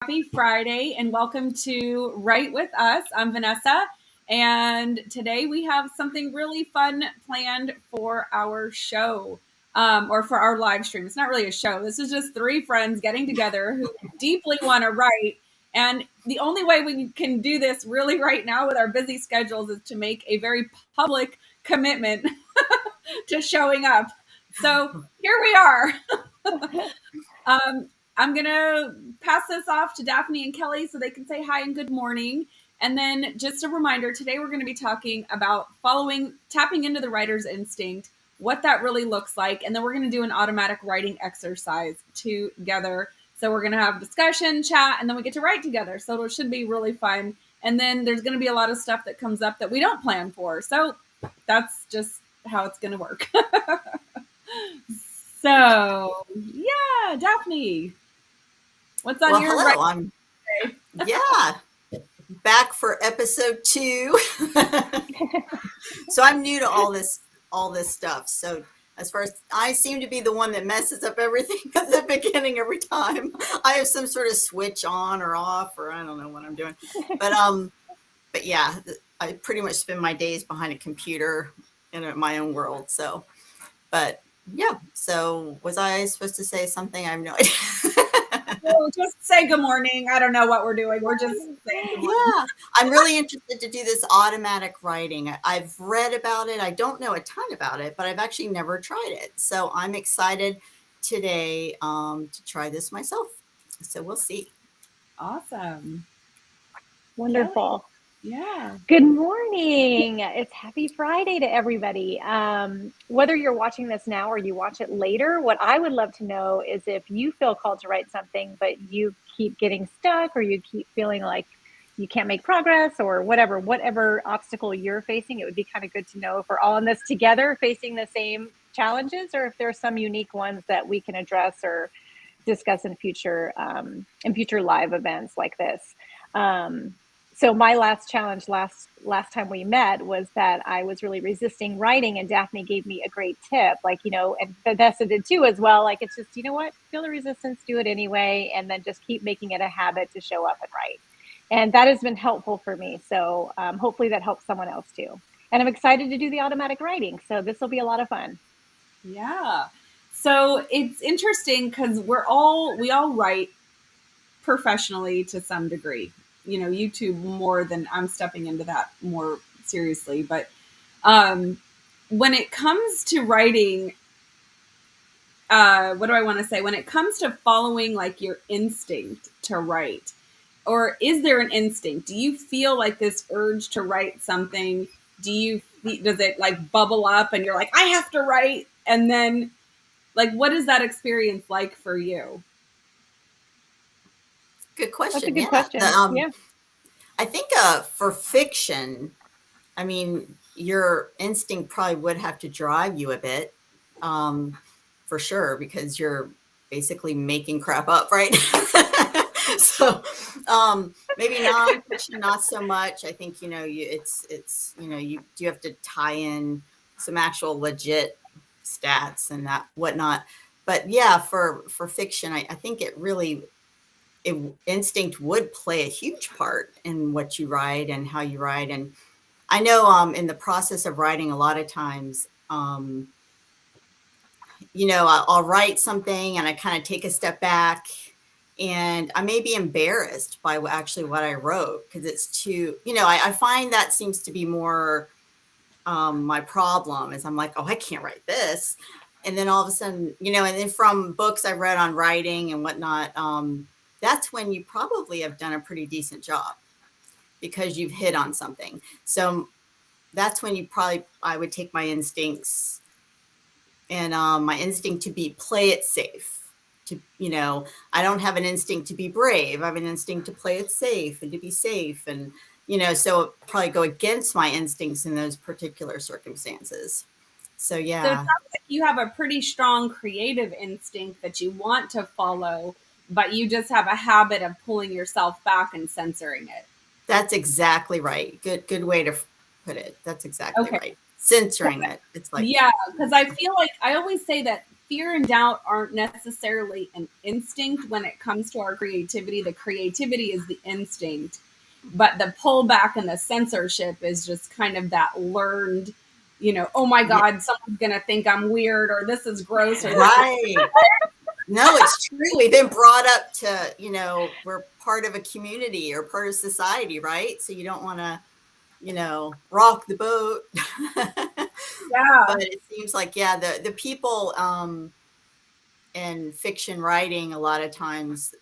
Happy Friday and welcome to Write With Us. I'm Vanessa, and today we have something really fun planned for our show or for our live stream. It's not really a show, this is just three friends getting together who deeply want to write. And the only way we can do this really right now with our busy schedules is to make a very public commitment to showing up. So here we are. I'm going to pass this off to Daphne and Kelly so they can say hi and good morning. And then just a reminder, today we're going to be talking about tapping into the writer's instinct, what that really looks like. And then we're going to do an automatic writing exercise together. So we're going to have discussion, chat, and then we get to write together. So it should be really fun. And then there's going to be a lot of stuff that comes up that we don't plan for. So that's just how it's going to work. So, yeah, Daphne, what's on your hello, I'm back for episode 2. So I'm new to all this stuff. So as far as I seem to be the one that messes up everything at the beginning every time. I have some sort of switch on or off, or I don't know what I'm doing. But yeah, I pretty much spend my days behind a computer in my own world. So, but yeah. So was I supposed to say something? I have no idea. Well, just say good morning. I don't know what we're doing. We're just saying good morning. Yeah, I'm really interested to do this automatic writing. I've read about it. I don't know a ton about it, but I've actually never tried it. So I'm excited today to try this myself. So we'll see. Awesome. Wonderful. Kelly. Yeah. Good morning. It's happy Friday to everybody. Whether you're watching this now or you watch it later, what I would love to know is if you feel called to write something, but you keep getting stuck or you keep feeling like you can't make progress or whatever obstacle you're facing, it would be kind of good to know if we're all in this together facing the same challenges or if there's some unique ones that we can address or discuss in future live events like this. So my last challenge last time we met was that I was really resisting writing, and Daphne gave me a great tip, and Vanessa did too as well. Like, it's just, you know what, feel the resistance, do it anyway, and then just keep making it a habit to show up and write. And that has been helpful for me. So hopefully that helps someone else too. And I'm excited to do the automatic writing. So this will be a lot of fun. Yeah. So it's interesting because we all write professionally to some degree. YouTube more than I'm stepping into that more seriously. But when it comes to writing, what do I want to say? When it comes to following like your instinct to write, or is there an instinct? Do you feel like this urge to write something? Does it like bubble up and you're like, I have to write? And then like, what is that experience like for you? Good question. That's a good question. Yeah. I think for fiction, I mean, your instinct probably would have to drive you a bit, for sure, because you're basically making crap up, right? So maybe non-fiction, not so much. I think you have to tie in some actual legit stats and that whatnot. But yeah, for fiction, I think instinct would play a huge part in what you write and how you write. And I know in the process of writing, a lot of times, I'll write something and I kind of take a step back and I may be embarrassed by actually what I wrote because it's too, I find that seems to be more my problem is I'm like, oh, I can't write this. And then all of a sudden, and then from books I've read on writing and whatnot, that's when you probably have done a pretty decent job because you've hit on something. So that's when I would take my instincts and my instinct to play it safe. I don't have an instinct to be brave. I have an instinct to play it safe and to be safe. And, so it probably go against my instincts in those particular circumstances. So, yeah. So it sounds like you have a pretty strong creative instinct that you want to follow, but you just have a habit of pulling yourself back and censoring it. That's exactly right. Good way to put it. That's exactly right. Censoring it. It's like, yeah, because I feel like I always say that fear and doubt aren't necessarily an instinct when it comes to our creativity. The creativity is the instinct, but the pullback and the censorship is just kind of that learned, oh my Yeah. God, someone's going to think I'm weird, or this is gross. Or Right. No, it's true. We've been brought up to, we're part of a community or part of society, right? So you don't want to, rock the boat. Yeah. But it seems like, the people in fiction writing, a lot of times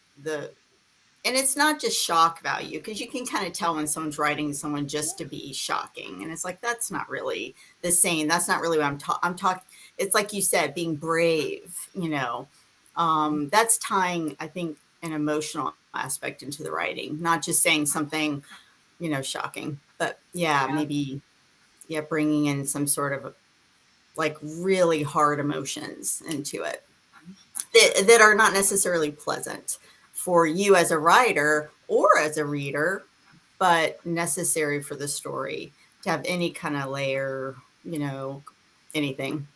and it's not just shock value, because you can kind of tell when someone's writing someone just to be shocking. And it's like, that's not really the same. That's not really what I'm talking. It's like you said, being brave, that's tying, I think, an emotional aspect into the writing, not just saying something, shocking, but maybe, bringing in some sort of like really hard emotions into it that are not necessarily pleasant for you as a writer or as a reader, but necessary for the story to have any kind of layer, anything.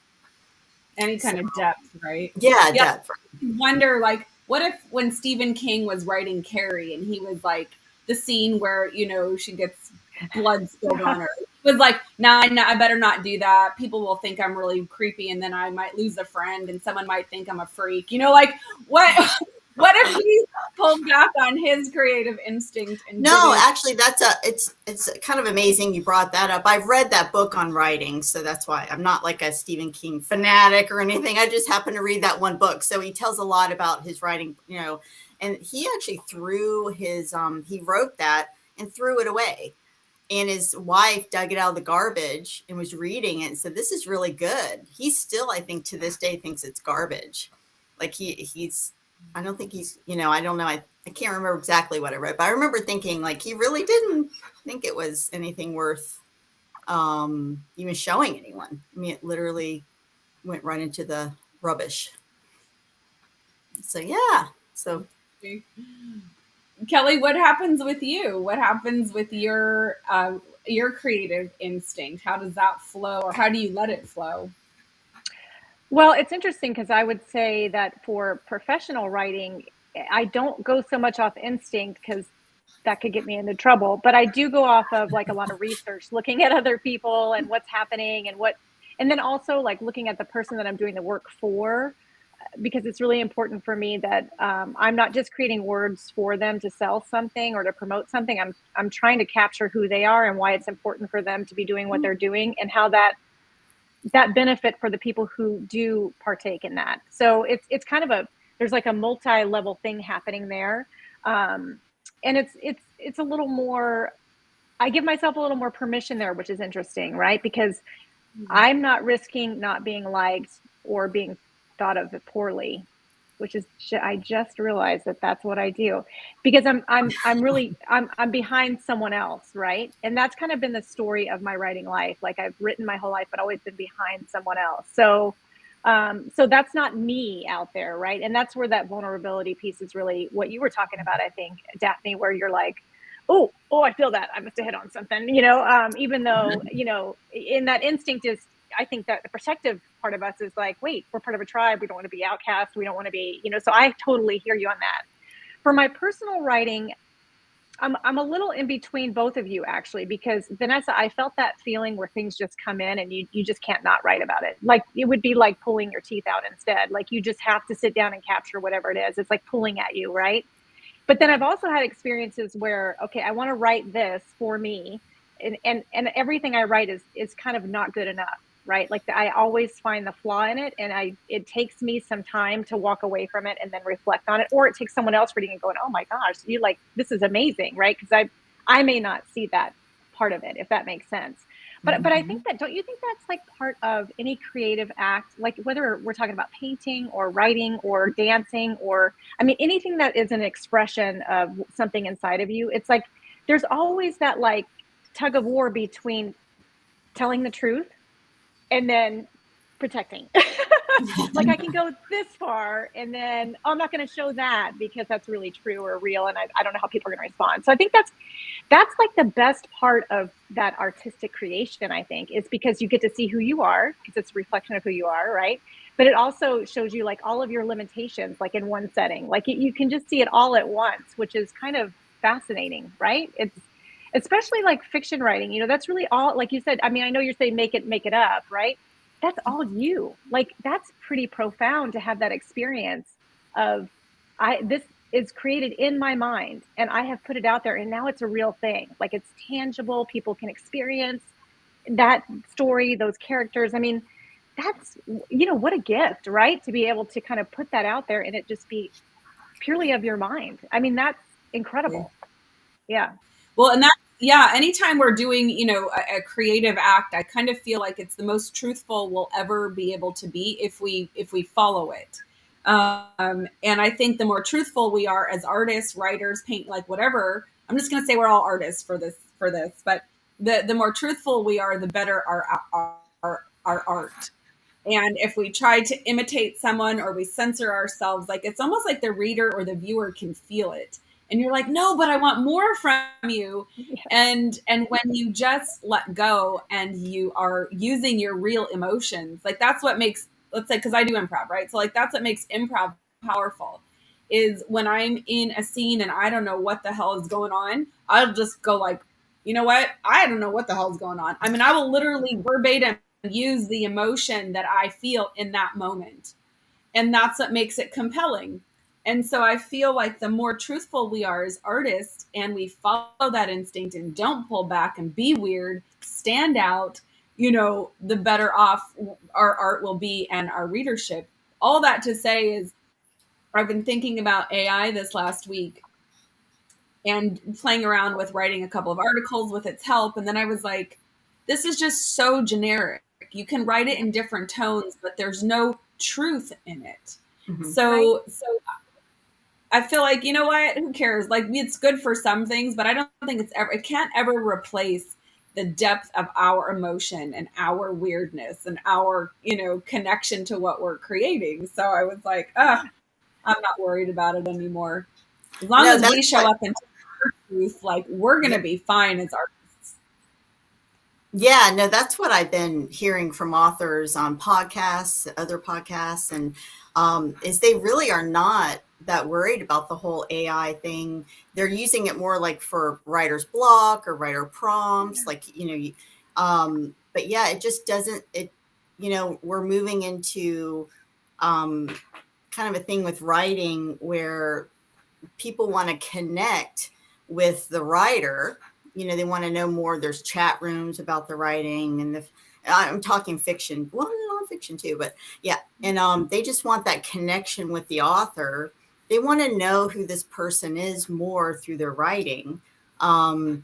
Any kind of depth, right? Yeah, Yeah. depth. Wonder, like, what if when Stephen King was writing Carrie and he was like, the scene where, she gets blood spilled on her. It was like, nah, I better not do that. People will think I'm really creepy, and then I might lose a friend, and someone might think I'm a freak. Like, what? What if he pulled back on his creative instinct? And no, actually, it's kind of amazing you brought that up. I've read that book on writing, so that's why I'm not like a Stephen King fanatic or anything. I just happened to read that one book, so he tells a lot about his writing, and he actually threw his he wrote that and threw it away. And his wife dug it out of the garbage and was reading it and said, "This is really good." He still, I think, to this day thinks it's garbage. Like he's, I don't think he's, I don't know. I can't remember exactly what I wrote, but I remember thinking like he really didn't think it was anything worth even showing anyone. I mean, it literally went right into the rubbish. So, yeah. So, Kelly, what happens with you? What happens with your creative instinct? How does that flow, or how do you let it flow? Well, it's interesting because I would say that for professional writing, I don't go so much off instinct because that could get me into trouble, but I do go off of like a lot of research, looking at other people and what's happening and then also like looking at the person that I'm doing the work for, because it's really important for me that I'm not just creating words for them to sell something or to promote something. I'm trying to capture who they are and why it's important for them to be doing what they're doing, and how that benefit for the people who do partake in that. So it's kind of there's like a multi-level thing happening there. And it's a little more, I give myself a little more permission there, which is interesting, right? Because I'm not risking not being liked or being thought of poorly, which is, I just realized that that's what I do, because I'm really behind someone else, right? And that's kind of been the story of my writing life. Like I've written my whole life, but always been behind someone else. So that's not me out there, right? And that's where that vulnerability piece is really what you were talking about, I think, Daphne, where you're like, oh, I feel that I must have hit on something, even though, in that instinct is, I think that the protective part of us is like, wait, we're part of a tribe. We don't want to be outcast. We don't want to be, so I totally hear you on that. For my personal writing, I'm a little in between both of you, actually, because Vanessa, I felt that feeling where things just come in and you just can't not write about it. Like it would be like pulling your teeth out instead. Like you just have to sit down and capture whatever it is. It's like pulling at you, right? But then I've also had experiences where, okay, I want to write this for me, and everything I write is kind of not good enough, right? Like I always find the flaw in it, and it takes me some time to walk away from it and then reflect on it, or it takes someone else reading and going, oh my gosh, you like, this is amazing, right? Because I may not see that part of it, if that makes sense. But I think that, don't you think that's like part of any creative act, like whether we're talking about painting or writing or dancing, or, I mean, anything that is an expression of something inside of you, it's like, there's always that like tug of war between telling the truth and then protecting. Like I can go this far and then I'm not going to show that because that's really true or real, and I don't know how people are going to respond. So I think that's like the best part of that artistic creation, I think, is because you get to see who you are, because it's a reflection of who you are, right? but it also shows you like all of your limitations, like in one setting. Like you can just see it all at once, which is kind of fascinating, right? It's especially like fiction writing, that's really all, like you said. I mean, I know you're saying make it up, right? That's all you. Like that's pretty profound to have that experience of this is created in my mind and I have put it out there and now it's a real thing. Like it's tangible, people can experience that story, those characters. I mean, that's, what a gift, right? To be able to kind of put that out there and it just be purely of your mind. I mean, that's incredible. Yeah. Well, and anytime we're doing, a creative act, I kind of feel like it's the most truthful we'll ever be able to be if we follow it. And I think the more truthful we are as artists, writers, paint, like whatever, I'm just going to say we're all artists for this, but the more truthful we are, the better our art. And if we try to imitate someone or we censor ourselves, like it's almost like the reader or the viewer can feel it. And you're like, no, but I want more from you. Yeah. And when you just let go and you are using your real emotions, like that's what makes, let's say, because I do improv, right? So like that's what makes improv powerful, is when I'm in a scene and I don't know what the hell is going on, I'll just go like, you know what? I don't know what the hell is going on. I mean, I will literally verbatim use the emotion that I feel in that moment. And that's what makes it compelling. And so I feel like the more truthful we are as artists and we follow that instinct and don't pull back and be weird, stand out, the better off our art will be and our readership. All that to say is I've been thinking about AI this last week and playing around with writing a couple of articles with its help. And then I was like, this is just so generic. You can write it in different tones, but there's no truth in it. Mhm. So I feel like, you know what, who cares? Like it's good for some things, but I don't think it can't ever replace the depth of our emotion and our weirdness and our, connection to what we're creating. So I was like, I'm not worried about it anymore. As long as we show up and tell our truth, like we're going to be fine as artists. Yeah, no, that's what I've been hearing from authors on podcasts, other podcasts, and is they really are not that worried about the whole AI thing. They're using it more like for writer's block or writer prompts, like, but yeah, it just doesn't, we're moving into kind of a thing with writing where people want to connect with the writer. They want to know more. There's chat rooms about the writing, and I'm talking fiction, well, nonfiction too, but yeah. And they just want that connection with the author. They want to know who this person is more through their writing. And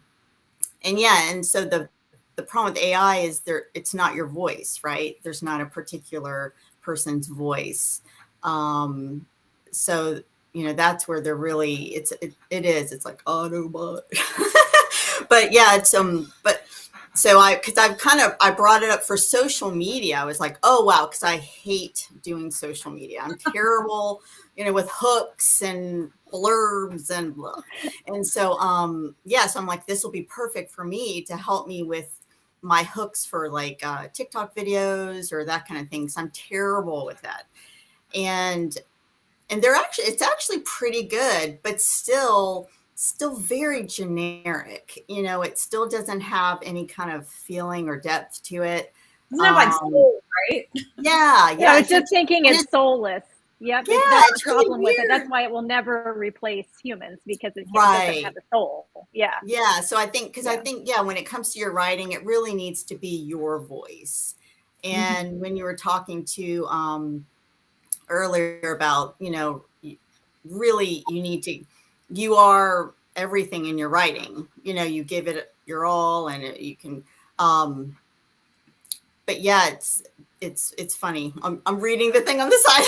so the problem with AI is it's not your voice, right? There's not a particular person's voice. So that's where they're really, it is, it's like Autobot. But yeah, it's but so I brought it up for social media. I was like, oh wow, because I hate doing social media. I'm terrible, with hooks and blurbs and blah. And so so I'm like, this will be perfect for me to help me with my hooks for like TikTok videos or that kind of thing. So I'm terrible with that. And it's actually pretty good, but still very generic. It still doesn't have any kind of feeling or depth to it. Doesn't have like soul, right? Yeah. I was just thinking it's soulless. Yep. Yeah, that's the really problem with it. weird. That's why it will never replace humans, because it doesn't have a soul. Yeah. Yeah. So I think, when it comes to your writing, it really needs to be your voice. And when you were talking to earlier about, really you are everything in your writing, you give it your all, and you can, but yeah, it's funny. I'm reading the thing on the side.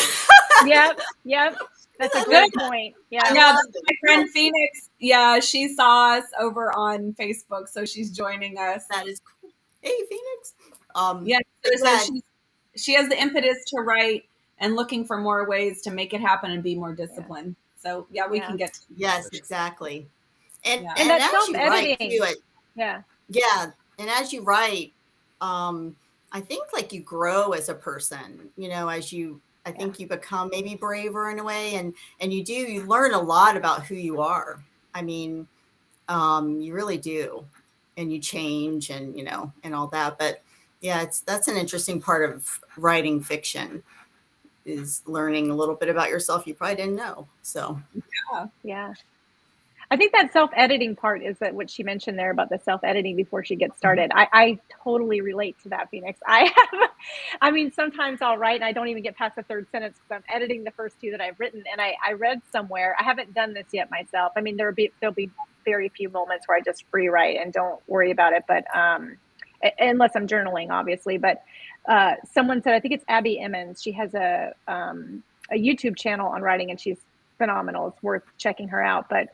Yep. That's a good point. Yeah. I know. My friend Phoenix, she saw us over on Facebook, so she's joining us. That is cool. Hey, Phoenix. So she has the impetus to write and looking for more ways to make it happen and be more disciplined. Yeah. So we can get to exactly. And that's as you write too, and as you write, I think like you grow as a person, as I think you become maybe braver in a way, and you learn a lot about who you are. I mean, you really do, and you change, and all that. But yeah, that's an interesting part of writing fiction, is learning a little bit about yourself you probably didn't know. So Yeah. I think that self-editing part is that what she mentioned there about the self-editing before she gets started. I totally relate to that, Phoenix. I mean, sometimes I'll write and I don't even get past the third sentence because I'm editing the first two that I've written. And I read somewhere, I haven't done this yet myself. I mean, there'll be very few moments where I just free write and don't worry about it. But unless I'm journaling, obviously. But someone said, I think it's Abby Emmons. She has a YouTube channel on writing, and she's phenomenal. It's worth checking her out. But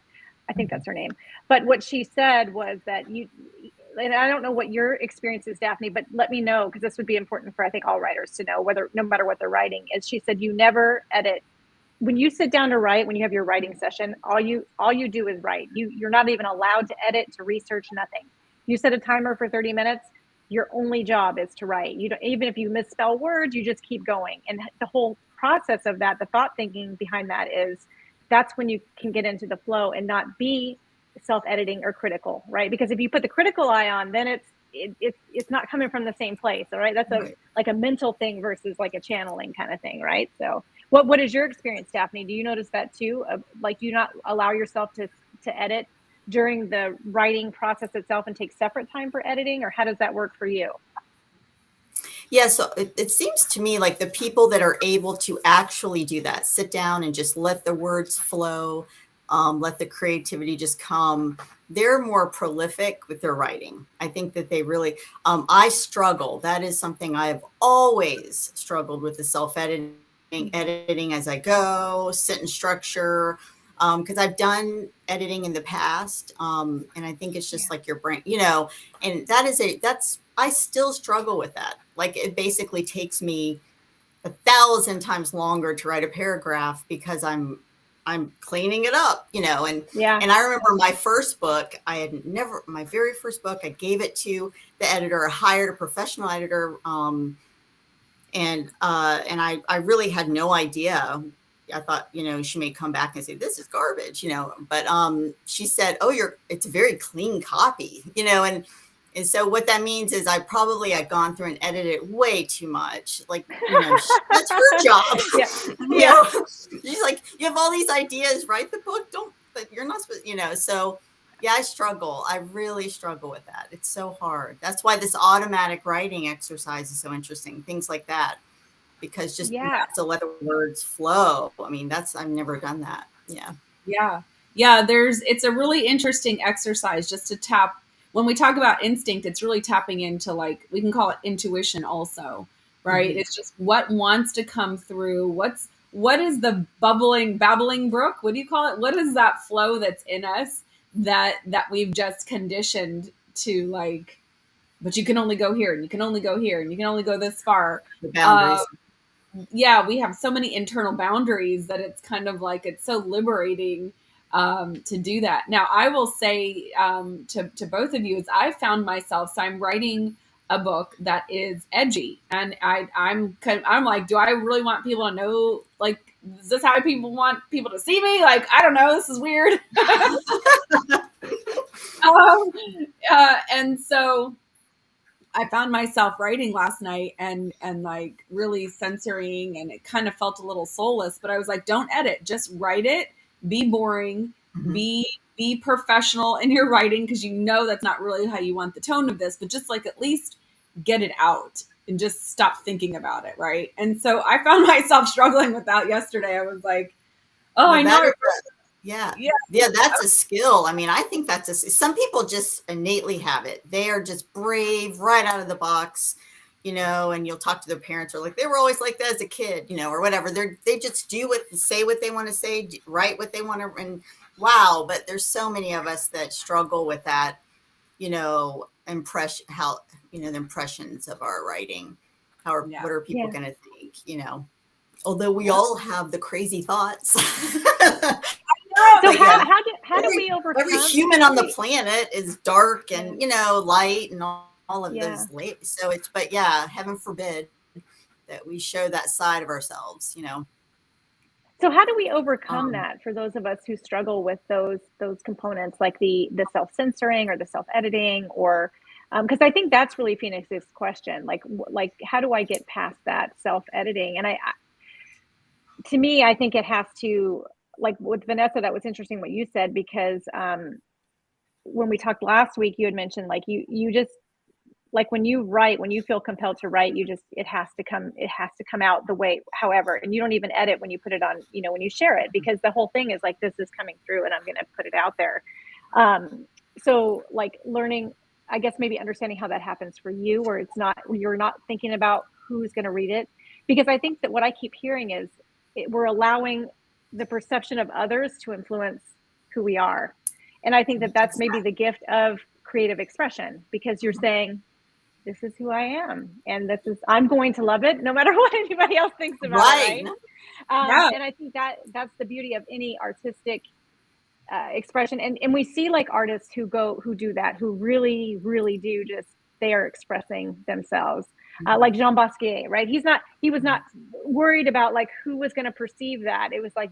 I think that's her name. But what she said was that and I don't know what your experience is, Daphne, but let me know, because this would be important for, I think, all writers to know, no matter what they're writing, is she said, you never edit. When you sit down to write, when you have your writing session, all you do is write. You're not even allowed to edit, to research, nothing. You set a timer for 30 minutes. Your only job is to write. You don't, even if you misspell words, you just keep going. And the whole process of that, the thought thinking behind that is, that's when you can get into the flow and not be self-editing or critical, right? Because if you put the critical eye on, then it's not coming from the same place, all right? That's like a mental thing versus like a channeling kind of thing, right? So what is your experience, Daphne? Do you notice that too? Like, do you not allow yourself to edit during the writing process itself and take separate time for editing, or how does that work for you? yeah, so it seems to me like the people that are able to actually do that, sit down and just let the words flow, let the creativity just come, they're more prolific with their writing. I think that they really, I struggle. That is something I've always struggled with, the editing as I go, sentence structure, because I've done editing in the past, and I think it's just like your brain, and I still struggle with that. Like, it basically takes me 1,000 times longer to write a paragraph because I'm cleaning it up, and I remember my first book, my very first book, I gave it to the editor, I hired a professional editor, and I really had no idea. I thought, she may come back and say, this is garbage, but she said, oh, it's a very clean copy, and so what that means is I'd gone through and edited way too much. Like, that's her job. Yeah. She's like, you have all these ideas, write the book. You're not supposed, so yeah, I struggle. I really struggle with that. It's so hard. That's why this automatic writing exercise is so interesting. Things like that, because you have to let the words flow. I mean, I've never done that. Yeah. It's a really interesting exercise just to tap. When we talk about instinct, it's really tapping into, like, we can call it intuition also, right? Mm-hmm. It's just what wants to come through. What is the babbling brook? What do you call it? What is that flow that's in us that we've just conditioned to, like, but you can only go here, and you can only go here, and you can only go this far. The boundaries. We have so many internal boundaries that it's kind of like, it's so liberating to do that. Now, I will say to both of you, is I found myself, so I'm writing a book that is edgy, and I'm like, do I really want people to know, like, is this how people want people to see me? Like, I don't know, this is weird. And so I found myself writing last night and like really censoring, and it kind of felt a little soulless, but I was like, don't edit, just write it. Be boring, mm-hmm. be professional in your writing, because that's not really how you want the tone of this, but just like at least get it out and just stop thinking about it, right? And so I found myself struggling with that yesterday. I was like, oh, I know. Yeah, that's a skill. I mean, I think some people just innately have it. They are just brave right out of the box. And you'll talk to their parents, or like, they were always like that as a kid, or whatever. They just say what they want to say, write what they want to, and wow. But there's so many of us that struggle with that, the impressions of our writing. What are people going to think, although we all have the crazy thoughts. So how do we overcome? Every human on the planet is dark and, light and all all of Yeah. those late. So it's, but yeah, heaven forbid that we show that side of ourselves, you know. So how do we overcome Um, that for those of us who struggle with those components, like the self-censoring or the self-editing, or because I think that's really Phoenix's question, like how do I get past that self-editing? And to me, I think it has to, like with Vanessa, that was interesting what you said, because when we talked last week, you had mentioned like you just, like when you write, when you feel compelled to write, you just, it has to come out the way, however, and you don't even edit when you put it on, when you share it, because the whole thing is like, this is coming through and I'm going to put it out there. So like learning, I guess maybe understanding how that happens for you, where you're not thinking about who's going to read it. Because I think that what I keep hearing is we're allowing the perception of others to influence who we are. And I think that that's maybe the gift of creative expression, because you're saying, this is who I am, and I'm going to love it no matter what anybody else thinks about right. it, right? Yeah. And I think that's the beauty of any artistic expression, and we see like artists who do that, who really do just, they are expressing themselves, like Jean Basquiat, right? He was not worried about like who was going to perceive that. It was like,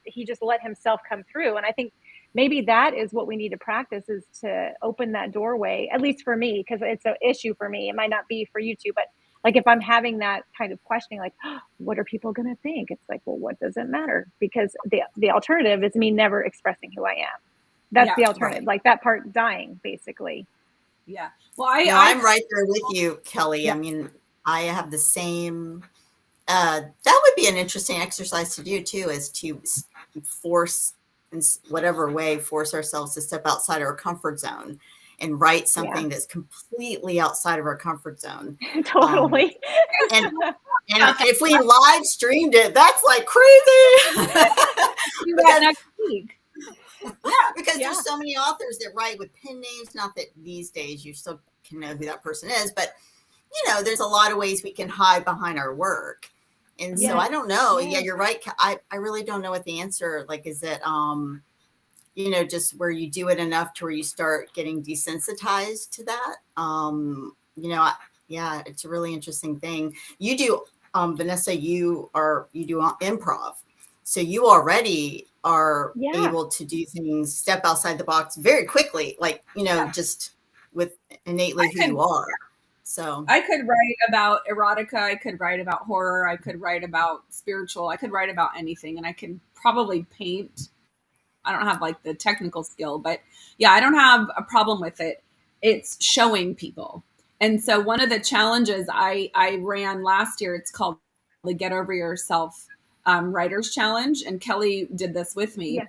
he just let himself come through. And I think maybe that is what we need to practice, is to open that doorway, at least for me, because it's an issue for me. It might not be for you two, but like if I'm having that kind of questioning, like, oh, what are people going to think? It's like, well, what does it matter? Because the alternative is me never expressing who I am. That's the alternative, right. like that part dying, basically. Yeah. Well, I'm right there with you, Kelly. Yeah. I mean, I have the same. That would be an interesting exercise to do too, is to force, in whatever way, force ourselves to step outside our comfort zone and write something that's completely outside of our comfort zone. Totally. And if we live streamed it, that's like crazy. Do that next week. Because there's so many authors that write with pen names. Not that these days you still can know who that person is, but there's a lot of ways we can hide behind our work. And so I don't know. Yeah, you're right. I really don't know what the answer, like, is it, just where you do it enough to where you start getting desensitized to that. Yeah, it's a really interesting thing. You do, Vanessa, you do improv. So you already are able to do things, step outside the box very quickly, like, just with innately who you are. So I could write about erotica. I could write about horror. I could write about spiritual. I could write about anything, and I could probably paint. I don't have like the technical skill, but yeah, I don't have a problem with it. It's showing people. And so one of the challenges I ran last year, it's called the Get Over Yourself Writers Challenge. And Kelly did this with me. Yeah.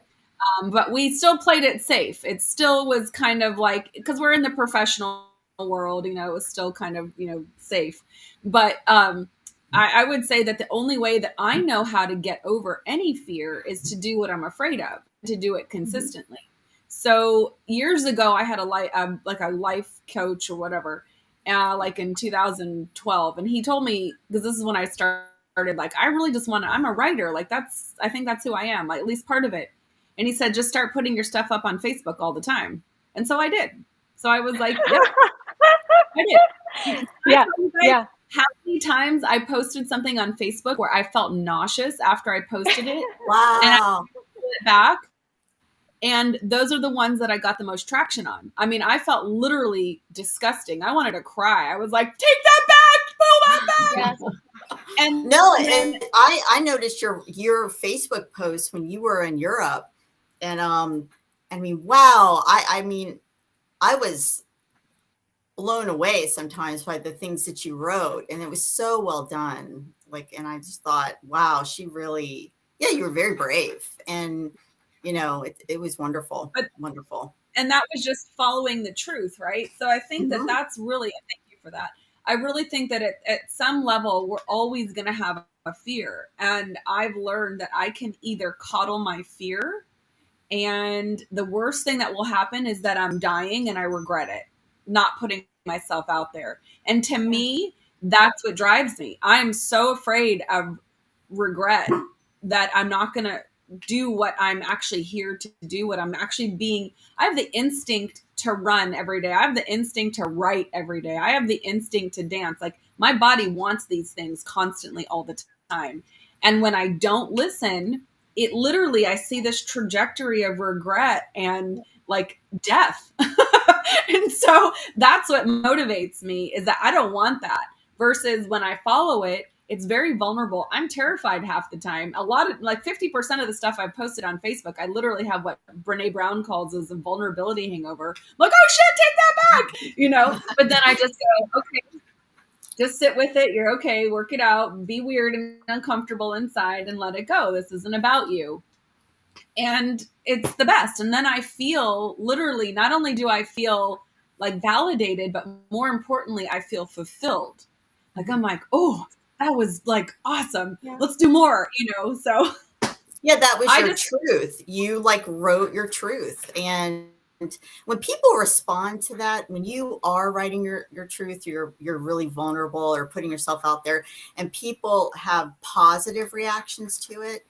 But we still played it safe. It still was kind of like, because we're in the professional world, it was still kind of, safe. But I would say that the only way that I know how to get over any fear is to do what I'm afraid of, to do it consistently. So years ago, I had a life coach or whatever, like in 2012, and he told me, because this is when I started, like, I really just I'm a writer. Like I think that's who I am, like, at least part of it. And he said, just start putting your stuff up on Facebook all the time. And so I did. So I was like, yep, I did. Yeah. How many times I posted something on Facebook where I felt nauseous after I posted it? Wow. And I pulled it back. And those are the ones that I got the most traction on. I mean, I felt literally disgusting. I wanted to cry. I was like, take that back, pull that back. Yes. And and I noticed your Facebook posts when you were in Europe. And I mean, wow. I mean, I was blown away sometimes by the things that you wrote, and it was so well done. Like, and I just thought, wow, she really, you were very brave, and it was wonderful. Wonderful. And that was just following the truth, right? So I think that that's really, thank you for that. I really think that at some level, we're always going to have a fear. And I've learned that I can either coddle my fear, and the worst thing that will happen is that I'm dying and I regret it, not putting myself out there. And to me, that's what drives me. I'm so afraid of regret that I'm not going to do what I'm actually here to do, what I'm actually being. I have the instinct to run every day. I have the instinct to write every day. I have the instinct to dance. Like my body wants these things constantly all the time. And when I don't listen, it literally, I see this trajectory of regret and like death. And so that's what motivates me, is that I don't want that. Versus when I follow it, it's very vulnerable. I'm terrified half the time. A lot of, like 50% of the stuff I've posted on Facebook, I literally have what Brene Brown calls as a vulnerability hangover. I'm like, oh shit, take that back, but then I just go, okay, just sit with it. You're okay. Work it out. Be weird and uncomfortable inside and let it go. This isn't about you. And it's the best. And then I feel, literally, not only do I feel like validated, but more importantly, I feel fulfilled. Like I'm like, oh, that was like awesome. Yeah. Let's do more, so. Yeah, that was your truth. You like wrote your truth. And when people respond to that, when you are writing your truth, you're really vulnerable or putting yourself out there, and people have positive reactions to it,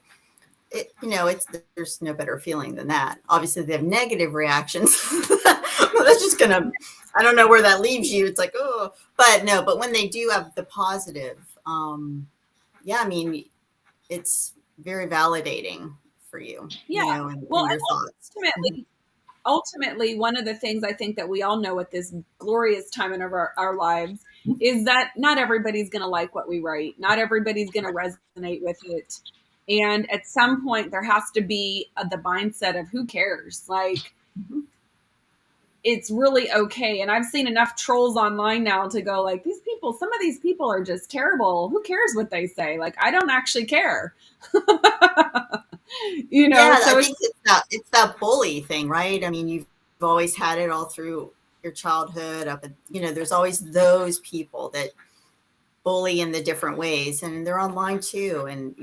there's no better feeling than that. Obviously, they have negative reactions. That's just I don't know where that leaves you. It's like, oh, but when they do have the positive, yeah, I mean, it's very validating for you. Yeah. And your thoughts. Ultimately, one of the things I think that we all know at this glorious time in our lives is that not everybody's going to like what we write. Not everybody's going to resonate with it. And at some point, there has to be the mindset of who cares? Like, it's really okay. And I've seen enough trolls online now to go like, some of these people are just terrible. Who cares what they say? Like, I don't actually care. Yeah, so I think it's that bully thing, right? I mean, you've always had it all through your childhood up, there's always those people that bully in the different ways, and they're online too. And,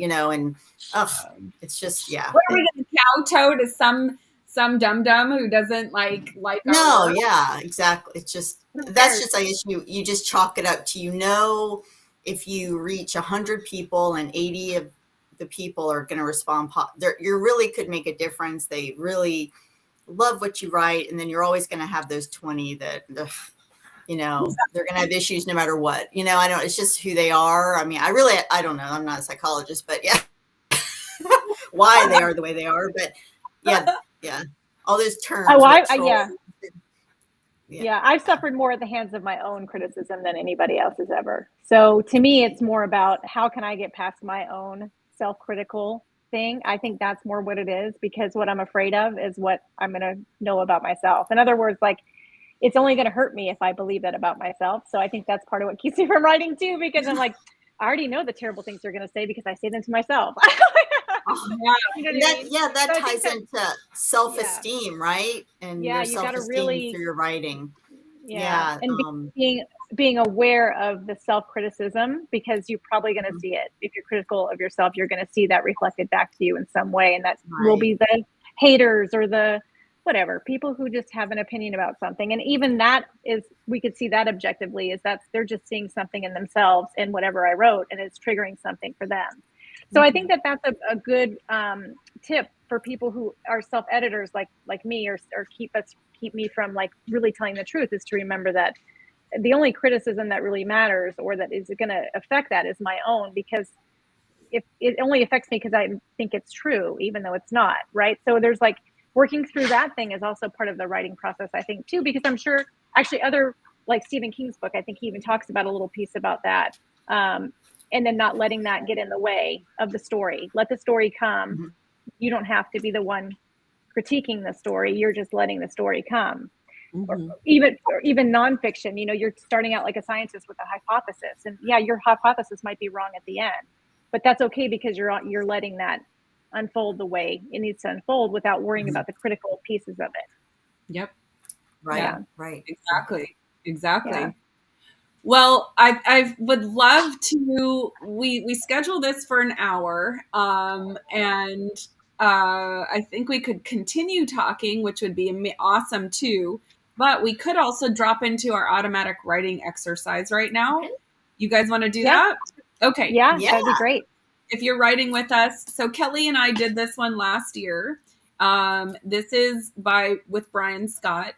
it's just, yeah. What are we going to kowtow to some dum-dum who doesn't like no, yeah, exactly. It's just, that's just, I guess you just chalk it up to, if you reach 100 people and 80 of the people are going to respond, you really could make a difference. They really love what you write. And then you're always going to have those 20 that, they're going to have issues no matter what, it's just who they are. I mean, I don't know. I'm not a psychologist, but yeah, why they are the way they are. But yeah. All those terms. Yeah, I've suffered more at the hands of my own criticism than anybody else has ever. So to me, it's more about how can I get past my own self-critical thing. I think that's more what it is, because what I'm afraid of is what I'm going to know about myself. In other words, like, it's only going to hurt me if I believe that about myself. So I think that's part of what keeps me from writing too, because I'm like, I already know the terrible things they're going to say because I say them to myself. That ties into self-esteem, right? And your self-esteem through your writing. Yeah. And being aware of the self-criticism, because you're probably going to see it. If you're critical of yourself, you're going to see that reflected back to you in some way. And that will be the haters or the whatever, people who just have an opinion about something. And even that we could see that objectively, is that they're just seeing something in themselves in whatever I wrote, and it's triggering something for them. So I think that that's a good tip for people who are self-editors like me, or keep me from like really telling the truth, is to remember that the only criticism that really matters, or that is going to affect that, is my own, because if it only affects me because I think it's true, even though it's not, right? So there's like, working through that thing is also part of the writing process, I think, too, because I'm sure actually like Stephen King's book, I think he even talks about a little piece about that. And then not letting that get in the way of the story. Let the story come. Mm-hmm. You don't have to be the one critiquing the story. You're just letting the story come. Mm-hmm. Or even nonfiction, you're starting out like a scientist with a hypothesis, and yeah, your hypothesis might be wrong at the end, but that's okay, because you're letting that unfold the way it needs to unfold without worrying about the critical pieces of it. Yep. Right. Yeah. Right. Exactly. Yeah. Well, I would love to, we schedule this for an hour. And I think we could continue talking, which would be awesome too, but we could also drop into our automatic writing exercise right now. Okay. You guys want to do that? Okay. Yeah, that'd be great. if you're writing with us, so Kelly and I did this one last year. This is with Brian Scott,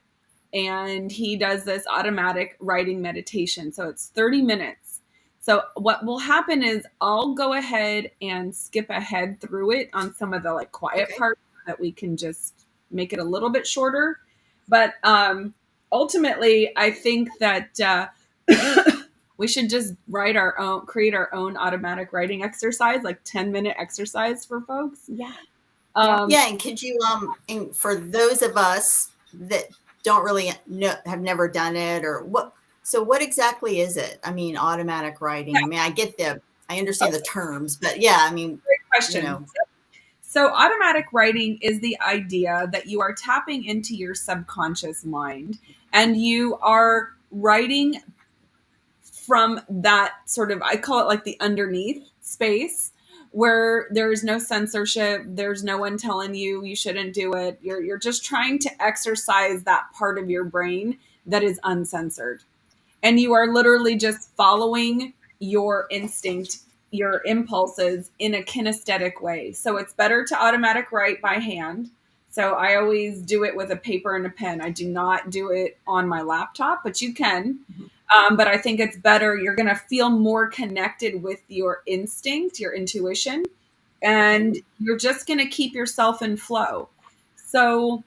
and he does this automatic writing meditation. So it's 30 minutes. So what will happen is I'll go ahead and skip ahead through it on some of the like quiet parts so that we can just make it a little bit shorter. But ultimately, I think that we should just create our own automatic writing exercise, like 10-minute exercise for folks. Yeah. And could you, and for those of us that don't really have never done it, or what exactly is it? I mean, automatic writing. I mean, I understand the terms, but yeah, I mean, great question. So automatic writing is the idea that you are tapping into your subconscious mind and you are writing from that sort of, I call it like the underneath space where there's no censorship. There's no one telling you shouldn't do it. You're just trying to exercise that part of your brain that is uncensored. And you are literally just following your instinct, your impulses in a kinesthetic way. So it's better to automatic write by hand. So I always do it with a paper and a pen. I do not do it on my laptop, but you can. But I think it's better. You're going to feel more connected with your instinct, your intuition, and you're just going to keep yourself in flow. So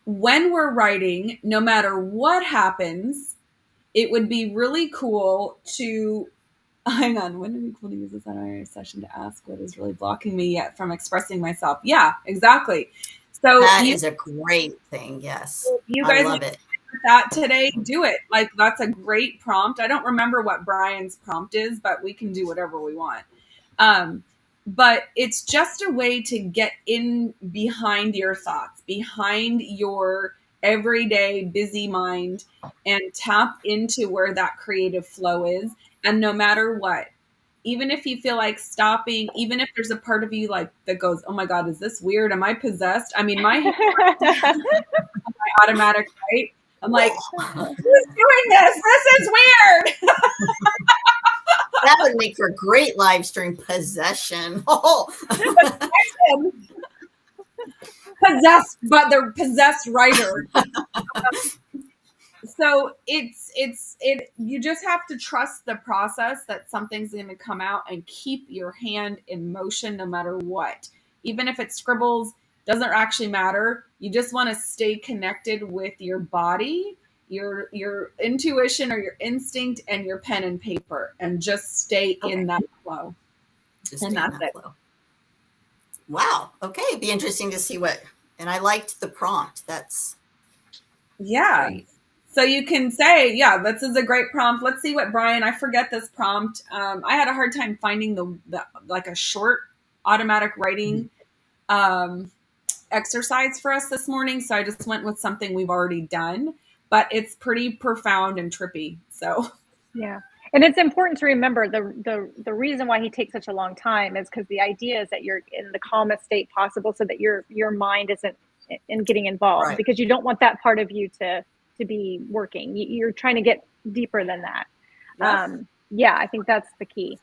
when we're writing, no matter what happens, it would be really cool to, hang on, when are we cool to use this on our session to ask what is really blocking me yet from expressing myself? Yeah, exactly. So that is a great thing. Yes. You guys love it. That today, do it. Like, that's a great prompt. I don't remember what Brian's prompt is, but we can do whatever we want. But it's just a way to get in behind your thoughts, behind your everyday busy mind, and tap into where that creative flow is. And no matter what, even if you feel like stopping, even if there's a part of you like that goes, oh my God, is this weird? Am I possessed? I mean, my automatic, right? I'm like, who's doing this? This is weird. That would make for a great live stream. Possession. Possessed, but they're possessed writer. So you just have to trust the process that something's going to come out and keep your hand in motion no matter what. Even if it scribbles, doesn't actually matter. You just want to stay connected with your body, your intuition or your instinct, and your pen and paper, and just stay in that flow. And that's it. Flow. Wow. Okay. It'd be interesting to see and I liked the prompt. That's great. So you can say, yeah, this is a great prompt. Let's see what I forget this prompt. I had a hard time finding the like a short automatic writing exercise for us this morning. So I just went with something we've already done, but it's pretty profound and trippy. So yeah. And it's important to remember the reason why he takes such a long time is because the idea is that you're in the calmest state possible so that your mind isn't getting involved, because you don't want that part of you to be working. You're trying to get deeper than that. Yes. I think that's the key.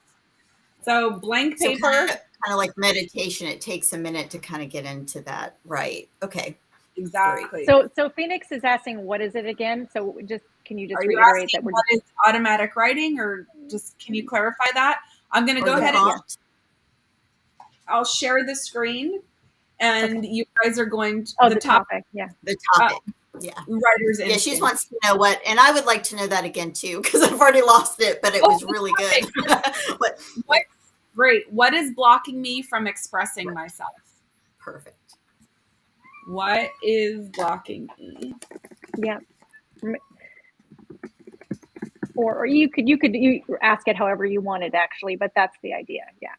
So blank paper. So kind of like meditation, it takes a minute to kind of get into that. Right. Okay. Exactly. So Phoenix is asking, what is it again? So can you just reiterate that? What is automatic writing, or just can you clarify that? I'm going to go ahead and I'll share the screen, and you guys are going to the topic. Yeah. The topic. Writer's instinct. She just wants to know what, and I would like to know that again too, because I've already lost it, but it was really good. Great. What is blocking me from expressing myself? Perfect. What is blocking me? Yeah. Or you could ask it however you wanted, actually, but that's the idea. Yeah.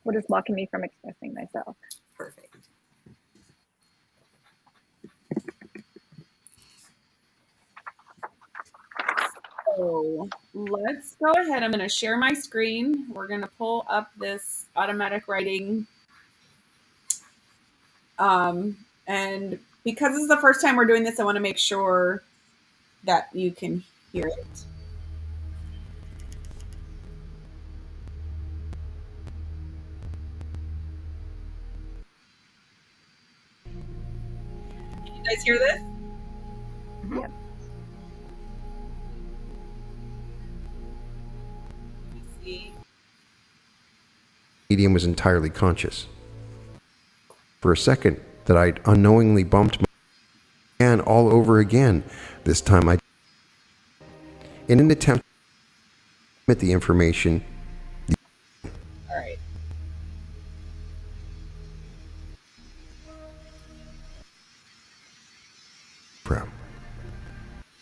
What is blocking me from expressing myself? Perfect. So let's go ahead. I'm going to share my screen. We're going to pull up this automatic writing. And because this is the first time we're doing this, I want to make sure that you can hear it. You guys hear this? Yep. Let me see. Medium was entirely conscious. For a second, that I'd unknowingly bumped my hand all over again. This time in an attempt to get the information. All right.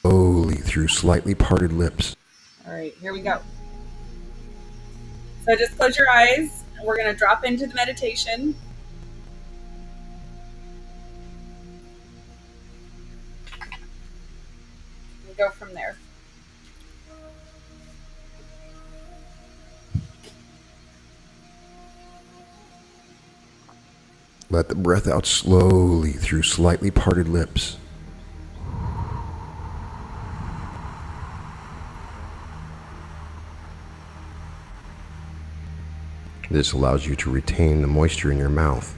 Slowly through slightly parted lips. All right, here we go. So just close your eyes. We're going to drop into the meditation. We'll go from there. Let the breath out slowly through slightly parted lips. This allows you to retain the moisture in your mouth.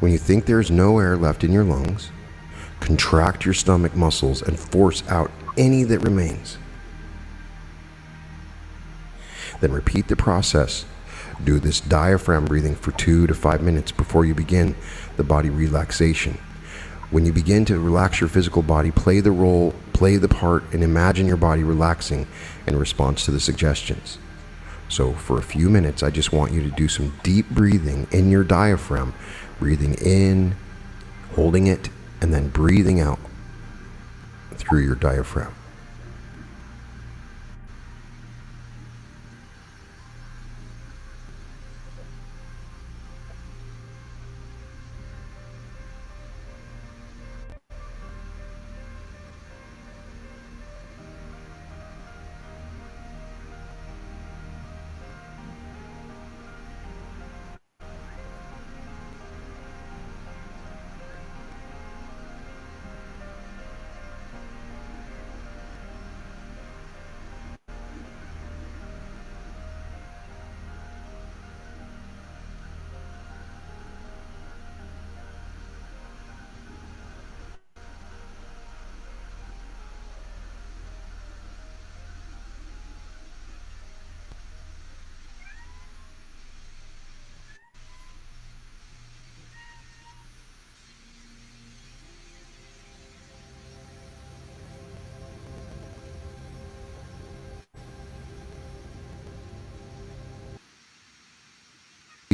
When you think there is no air left in your lungs, contract your stomach muscles and force out any that remains. Then repeat the process. Do this diaphragm breathing for 2 to 5 minutes before you begin the body relaxation. When you begin to relax your physical body, play the role, play the part, and imagine your body relaxing in response to the suggestions. So for a few minutes, I just want you to do some deep breathing in your diaphragm, breathing in, holding it, and then breathing out through your diaphragm.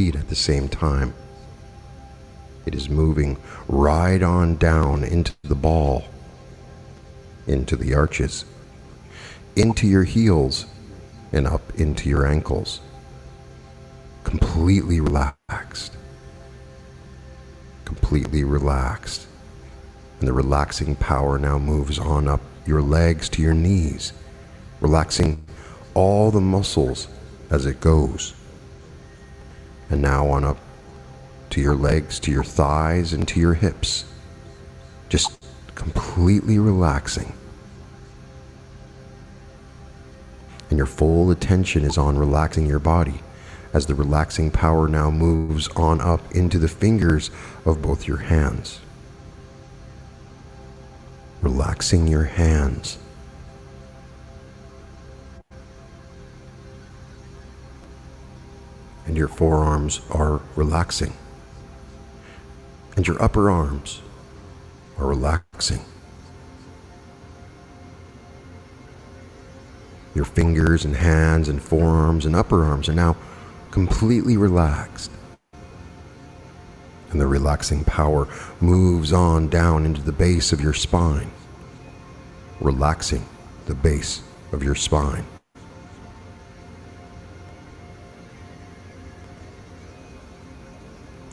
At the same time, it is moving right on down into the ball, into the arches, into your heels, and up into your ankles. Completely relaxed. Completely relaxed. And the relaxing power now moves on up your legs to your knees, relaxing all the muscles as it goes. And now on up to your legs, to your thighs, and to your hips. Just completely relaxing. And your full attention is on relaxing your body as the relaxing power now moves on up into the fingers of both your hands. Relaxing your hands. And your forearms are relaxing. And your upper arms are relaxing. Your fingers and hands and forearms and upper arms are now completely relaxed. And the relaxing power moves on down into the base of your spine, relaxing the base of your spine.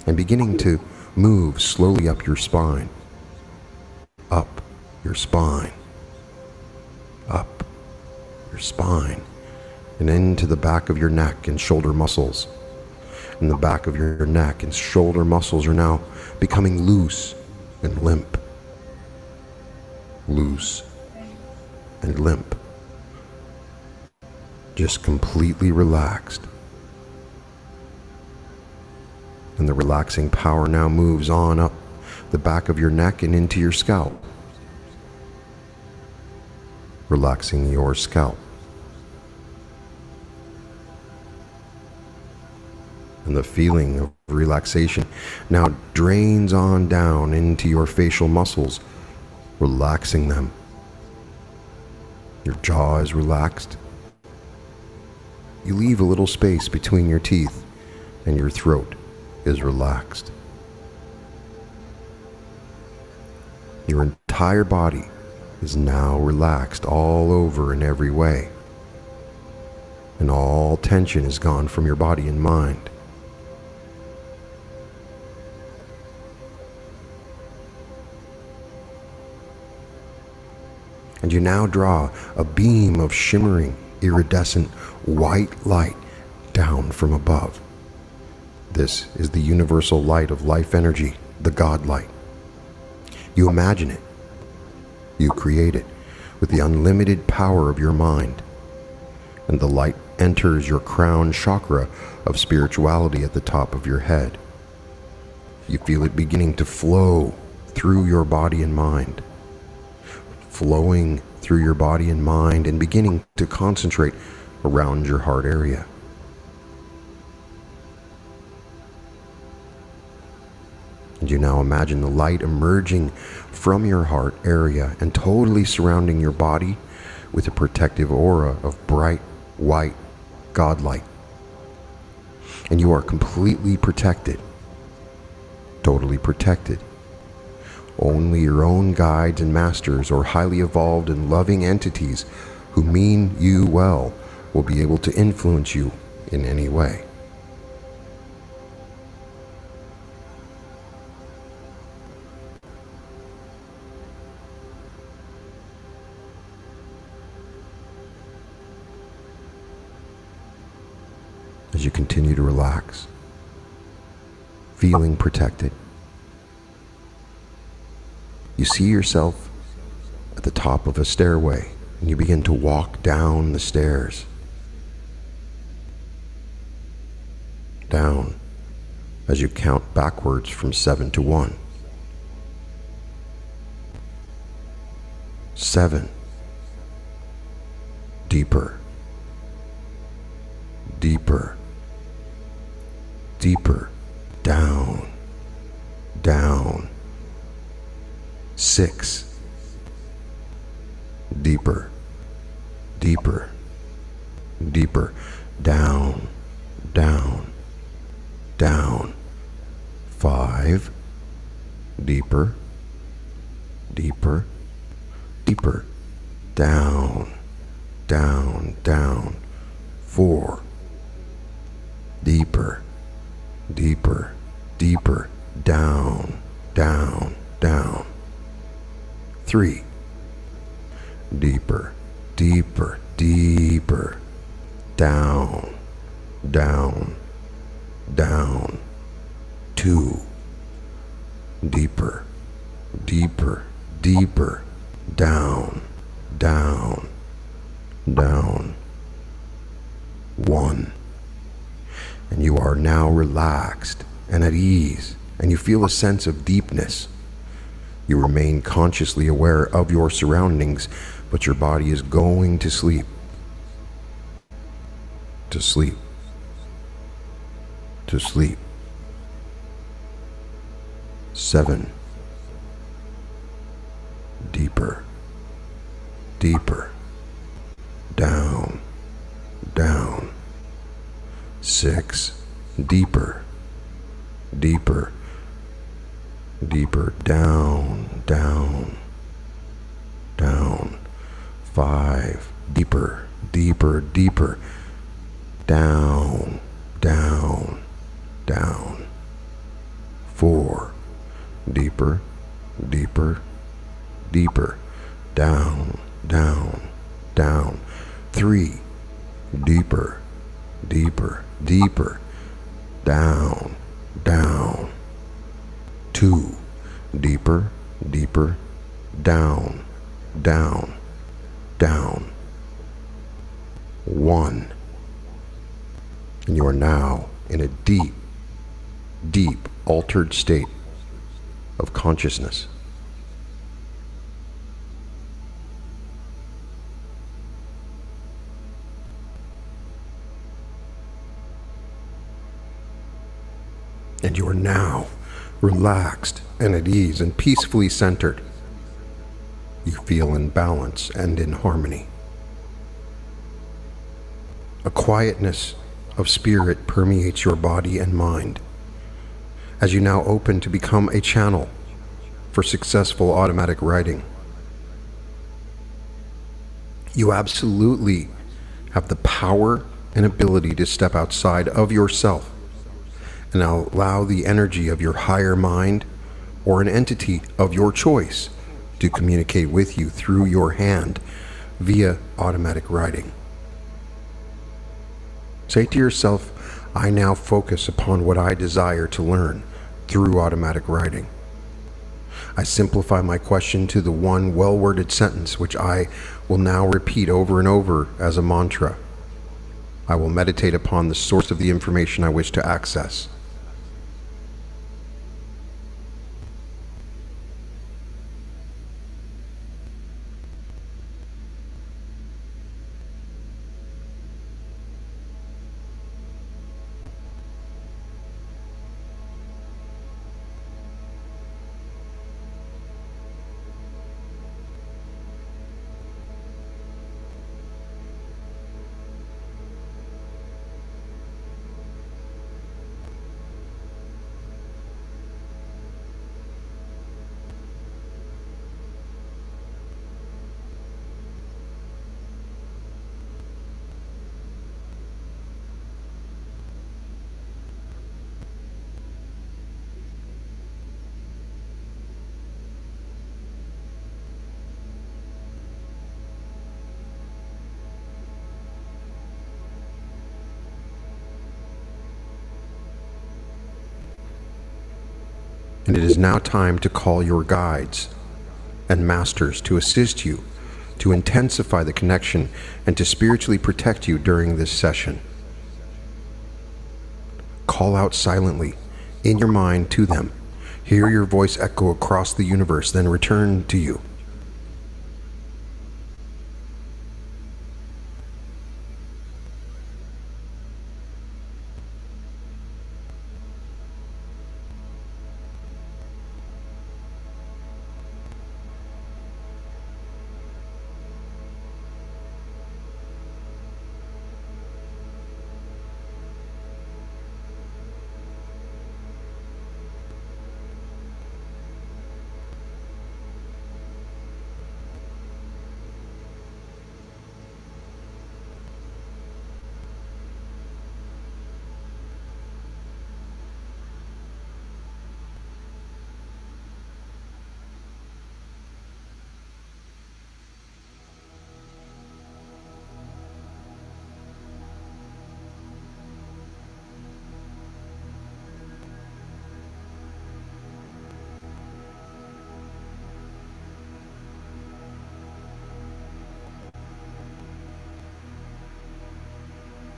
And beginning to move slowly up your spine, up your spine, up your spine, and into the back of your neck and shoulder muscles. And the back of your neck and shoulder muscles are now becoming loose and limp. Loose and limp. Just completely relaxed. And the relaxing power now moves on up the back of your neck and into your scalp. Relaxing your scalp. And the feeling of relaxation now drains on down into your facial muscles, relaxing them. Your jaw is relaxed. You leave a little space between your teeth, and your throat is relaxed. Your entire body is now relaxed all over in every way, and all tension is gone from your body and mind. And you now draw a beam of shimmering, iridescent white light down from above. This is the universal light of life energy, the God light. You imagine it. You create it with the unlimited power of your mind. And the light enters your crown chakra of spirituality at the top of your head. You feel it beginning to flow through your body and mind. Flowing through your body and mind and beginning to concentrate around your heart area. And you now imagine the light emerging from your heart area and totally surrounding your body with a protective aura of bright, white God light. And you are completely protected, totally protected. Only your own guides and masters or highly evolved and loving entities who mean you well will be able to influence you in any way. As you continue to relax, feeling protected, you see yourself at the top of a stairway and you begin to walk down the stairs. Down as you count backwards from 7 to 1. 7. Deeper. Deeper. Deeper. Down. Down. 6. Deeper. Deeper. Deeper. Down. Down. Down. 5. Deeper. Deeper. Deeper. Down. Down. Down. 4. Deeper. Deeper. Deeper. Down. Down. Down. 3. Deeper. Deeper. Deeper. Down. Down. Down. 2. Deeper. Deeper. Deeper. Down. Down. Down. 1. And you are now relaxed and at ease, and you feel a sense of deepness. You remain consciously aware of your surroundings, but your body is going to sleep. To sleep. To sleep. 7. Deeper. Deeper. Down. Down. 6. Deeper. Deeper. Deeper. Down. Down. Down. 5. Deeper. Deeper. Deeper. Down. Down. Down. 4. Deeper. Deeper. Deeper. Down. Down. Down. 3. Deeper. Deeper. Deeper. Down. Down. 2. Deeper. Deeper. Down. Down. Down. 1. And you are now in a deep, deep altered state of consciousness. And you are now relaxed and at ease and peacefully centered. You feel in balance and in harmony. A quietness of spirit permeates your body and mind as you now open to become a channel for successful automatic writing. You absolutely have the power and ability to step outside of yourself and allow the energy of your higher mind or an entity of your choice to communicate with you through your hand via automatic writing. Say to yourself, I now focus upon what I desire to learn through automatic writing. I simplify my question to the one well-worded sentence which I will now repeat over and over as a mantra. I will meditate upon the source of the information I wish to access. And it is now time to call your guides and masters to assist you, to intensify the connection, and to spiritually protect you during this session. Call out silently in your mind to them. Hear your voice echo across the universe, then return to you.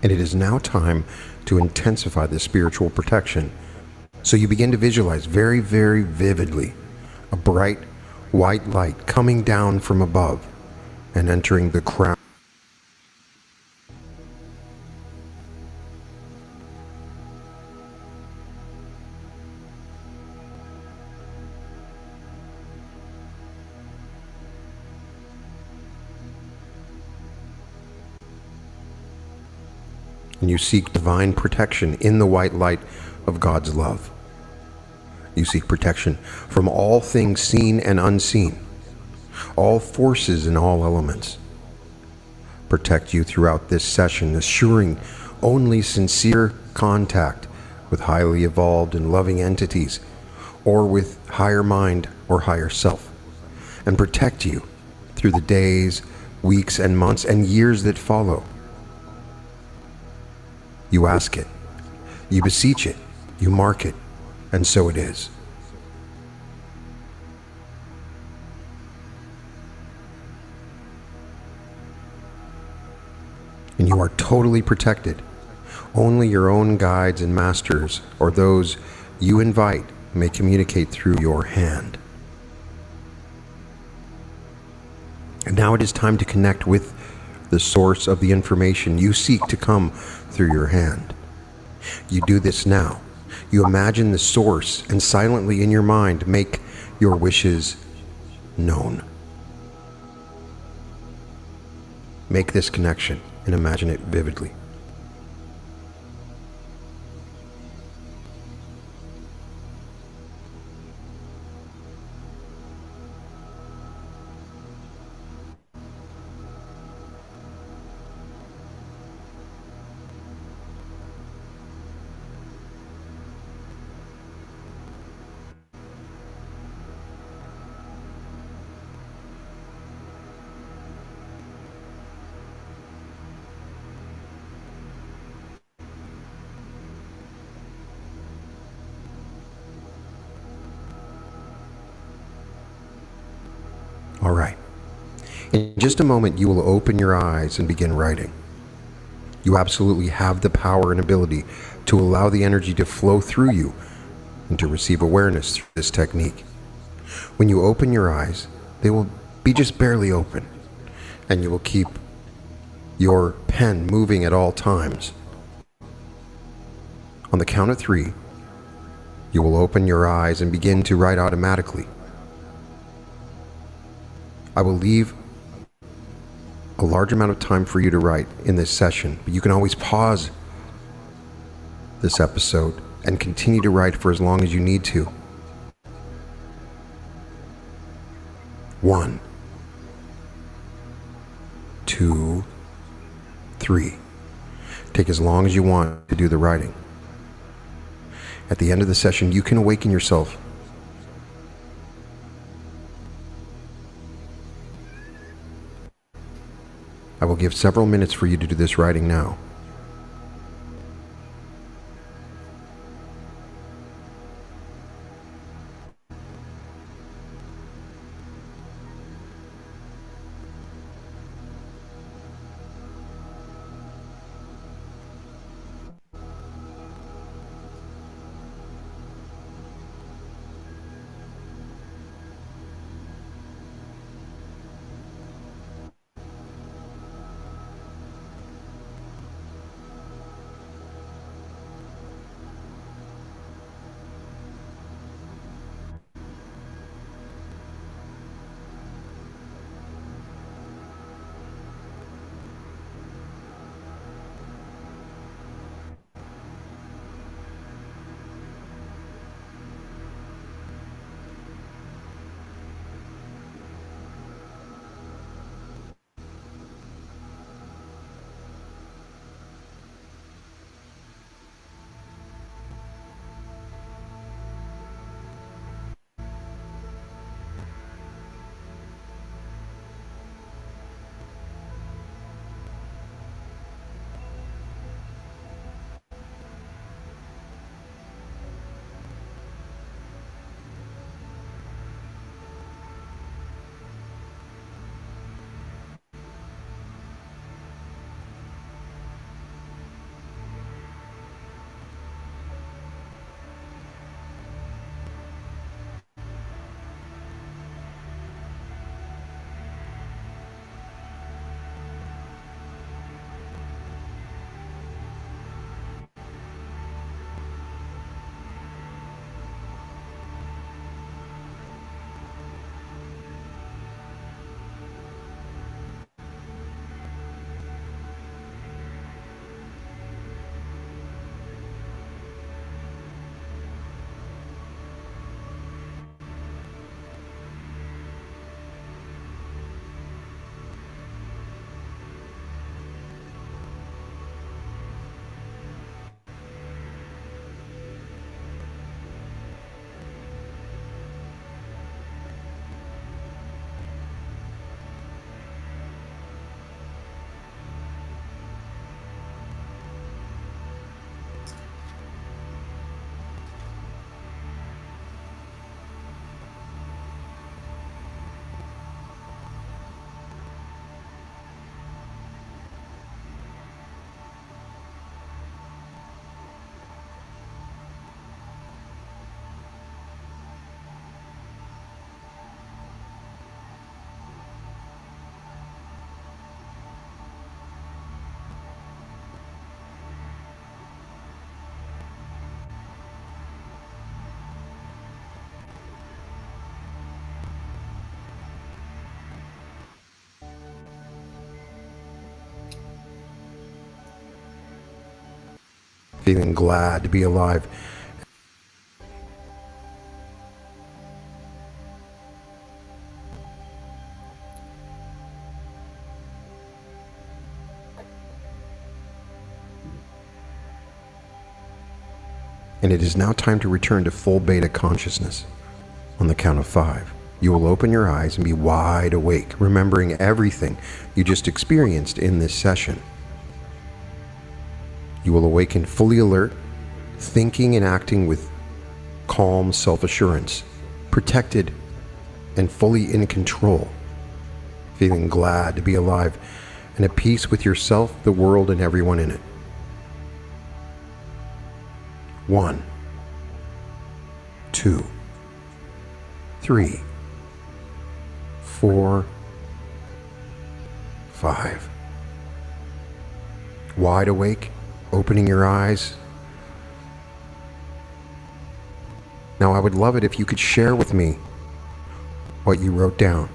And it is now time to intensify the spiritual protection. So you begin to visualize very, very vividly a bright white light coming down from above and entering the crown. And you seek divine protection in the white light of God's love. You seek protection from all things seen and unseen, all forces and all elements. Protect you throughout this session, assuring only sincere contact with highly evolved and loving entities, or with higher mind or higher self, and protect you through the days, weeks, and months and years that follow. You ask it, you beseech it, you mark it, and so it is. And you are totally protected. Only your own guides and masters, or those you invite may communicate through your hand. And now it is time to connect with the source of the information you seek to come through your hand. You do this now. You imagine the source and silently in your mind make your wishes known. Make this connection and imagine it vividly. All right. In just a moment, you will open your eyes and begin writing. You absolutely have the power and ability to allow the energy to flow through you and to receive awareness through this technique. When you open your eyes, they will be just barely open, and you will keep your pen moving at all times. On the count of 3, you will open your eyes and begin to write automatically. I will leave a large amount of time for you to write in this session, but you can always pause this episode and continue to write for as long as you need to. 1, 2, 3. Take as long as you want to do the writing. At the end of the session, you can awaken yourself. I will give several minutes for you to do this writing now. feeling glad to be alive. And it is now time to return to full beta consciousness. On the count of 5, you will open your eyes and be wide awake, remembering everything you just experienced in this session. You will awaken fully alert, thinking and acting with calm self-assurance, protected and fully in control, feeling glad to be alive and at peace with yourself, the world, and everyone in it. 1, 2, 3, 4, 5. Wide awake, opening your eyes. Now, I would love it if you could share with me what you wrote down.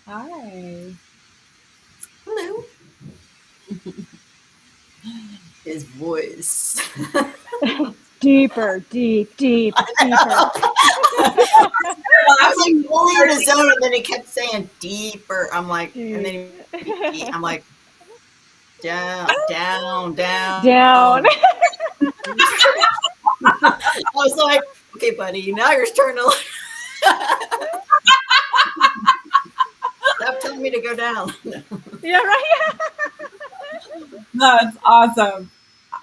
Hi. Hello. His voice. Deeper, deeper. I was like fully in his zone, and then he kept saying deeper. I'm like, and then I'm like, down. Down. I was like, okay, buddy, now you're starting to. Stop telling me to go down. Yeah, right. That's awesome.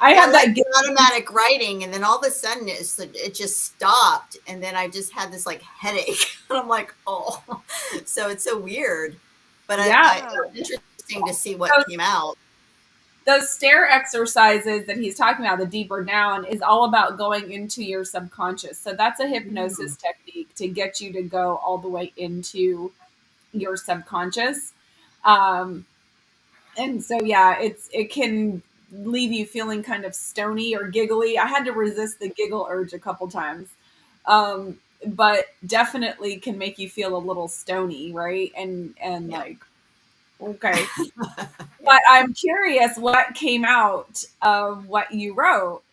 I had that automatic writing, and then all of a sudden it just stopped, and then I just had this like headache, and I'm like, oh, so it's so weird, but it's interesting to see what came out. Those stare exercises that he's talking about, the deeper down, is all about going into your subconscious. So that's a hypnosis technique to get you to go all the way into your subconscious. And so, yeah, it can leave you feeling kind of stony or giggly. I had to resist the giggle urge a couple times. But definitely can make you feel a little stony, right? And like, okay. But I'm curious what came out of what you wrote.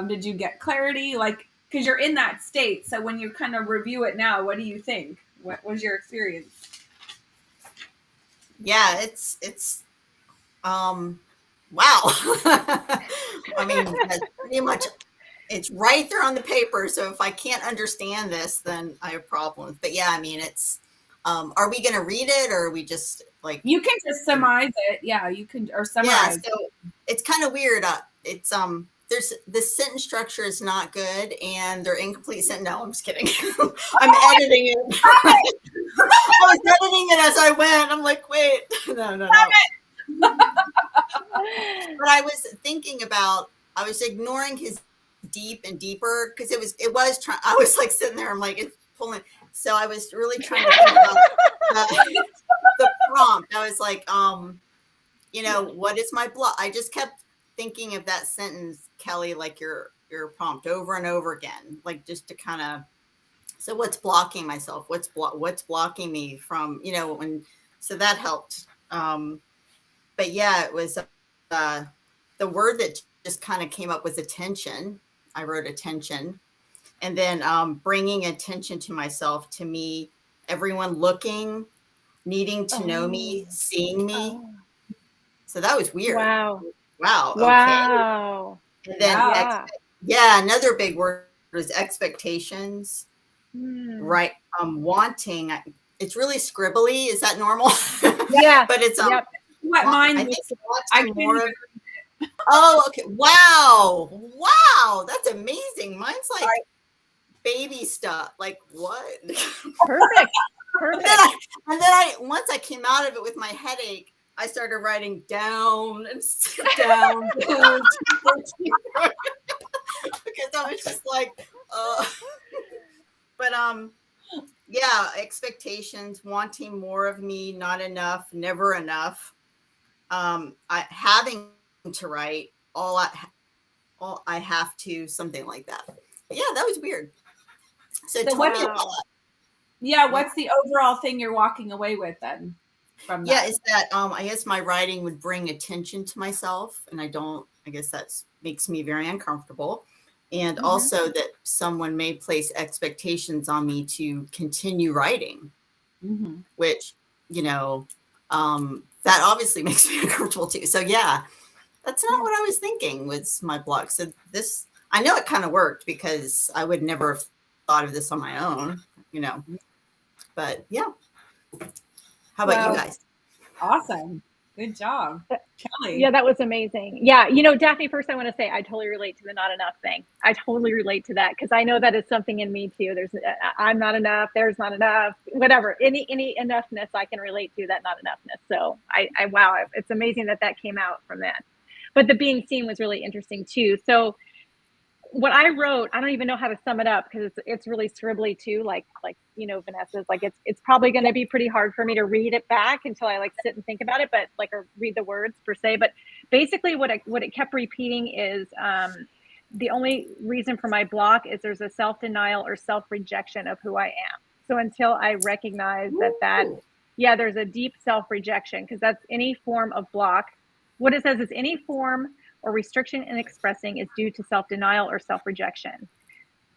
Did you get clarity? Like, because you're in that state. So when you kind of review it now, what do you think? What was your experience? Yeah, it's wow. I mean, that's pretty much, it's right there on the paper. So if I can't understand this, then I have problems. But yeah, I mean, it's, are we going to read it, or are we just like, you can just summarize it. Yeah, you can, or summarize. Yeah, so it's kind of weird. It's there's the sentence structure is not good, and they're incomplete sentence. No, I'm just kidding. I'm editing it. I was editing it as I went. I'm like, wait, no. But I was thinking about, I was ignoring his deep and deeper, because it was trying. I was like sitting there. I'm like, it's pulling. So I was really trying to think about the prompt. I was like, what is my block? I just kept thinking of that sentence, Kelly, like your prompt over and over again, like just to kind of. So what's blocking myself? What's blocking me from, so that helped. But yeah, it was the word that just kind of came up was attention. I wrote attention, and then bringing attention to myself, to me, everyone looking, needing to know me, seeing me. So that was weird. Wow. Okay. And then another big word was expectations. Right. Wanting. It's really scribbly. Is that normal? Yeah. But it's what mine I think I more of. Oh, okay. Wow. That's amazing. Mine's like baby stuff. Like what? Perfect. And then once I came out of it with my headache, I started writing down and down. Because I was just like, but yeah, expectations, wanting more of me, not enough, never enough. Having to write all I have to, something like that. Yeah, that was weird. So tell me about that. Yeah. What's the overall thing you're walking away with then from that? Yeah, is that I guess my writing would bring attention to myself, and I guess that makes me very uncomfortable. And also that someone may place expectations on me to continue writing, which, that obviously makes me uncomfortable too. So yeah, that's not what I was thinking with my blog. So this, I know it kind of worked because I would never have thought of this on my own, but yeah. How about you guys? Awesome. Good job. Kelly. Yeah, that was amazing. Yeah. Daphne, first I want to say I totally relate to the not enough thing. I totally relate to that because I know that is something in me too. There's I'm not enough. There's not enough. Whatever. Any enoughness I can relate to that not enoughness. So I wow, it's amazing that came out from that. But the being seen was really interesting too. So what I wrote, I don't even know how to sum it up because it's really scribbly too. Like Vanessa's like it's probably going to be pretty hard for me to read it back until I sit and think about it, but or read the words per se. But basically, what it kept repeating is the only reason for my block is there's a self-denial or self-rejection of who I am. So until I recognize there's a deep self-rejection, because that's any form of block. What it says is any form or restriction in expressing is due to self-denial or self-rejection.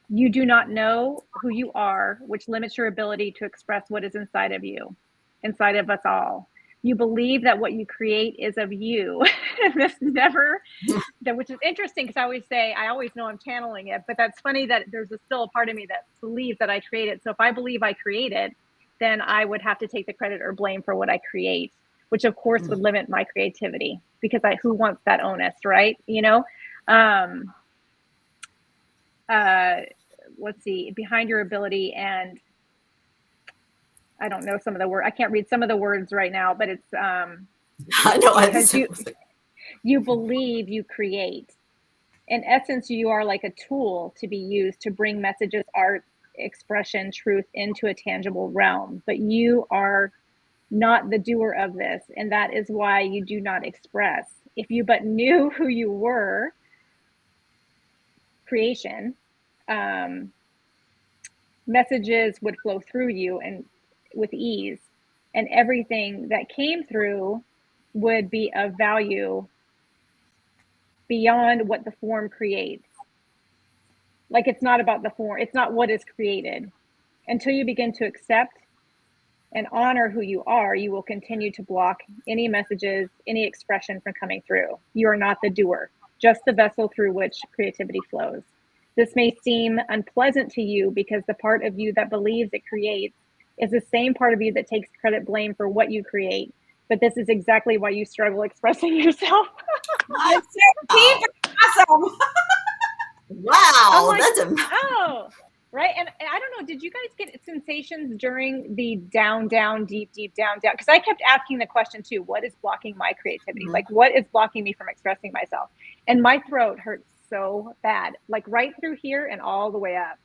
You do not know who you are, which limits your ability to express what is inside of you, inside of us all. You believe that what you create is of you. Which is interesting because I always know I'm channeling it, but that's funny that there's still a part of me that believes that I created. So if I believe I created, then I would have to take the credit or blame for what I create, which of course would limit my creativity because who wants that onus, right? Let's see, behind your ability, and I don't know some of the words. I can't read some of the words right now, but it's I know because you believe you create. In essence, you are like a tool to be used to bring messages, art, expression, truth into a tangible realm, but you are not the doer of this, and that is why you do not express. If you but knew who you were, creation, messages would flow through you and with ease, and everything that came through would be of value beyond what the form creates. Like, it's not about the form, it's not what is created. Until you begin to accept and honor who you are, you will continue to block any messages, any expression from coming through. You are not the doer, just the vessel through which creativity flows. This may seem unpleasant to you because the part of you that believes it creates is the same part of you that takes credit, blame for what you create. But this is exactly why you struggle expressing yourself. Awesome. Wow, like, that's right. And I don't know, did you guys get sensations during the down, deep, down? Because I kept asking the question too, what is blocking my creativity? Like, what is blocking me from expressing myself? And my throat hurts so bad, like right through here and all the way up.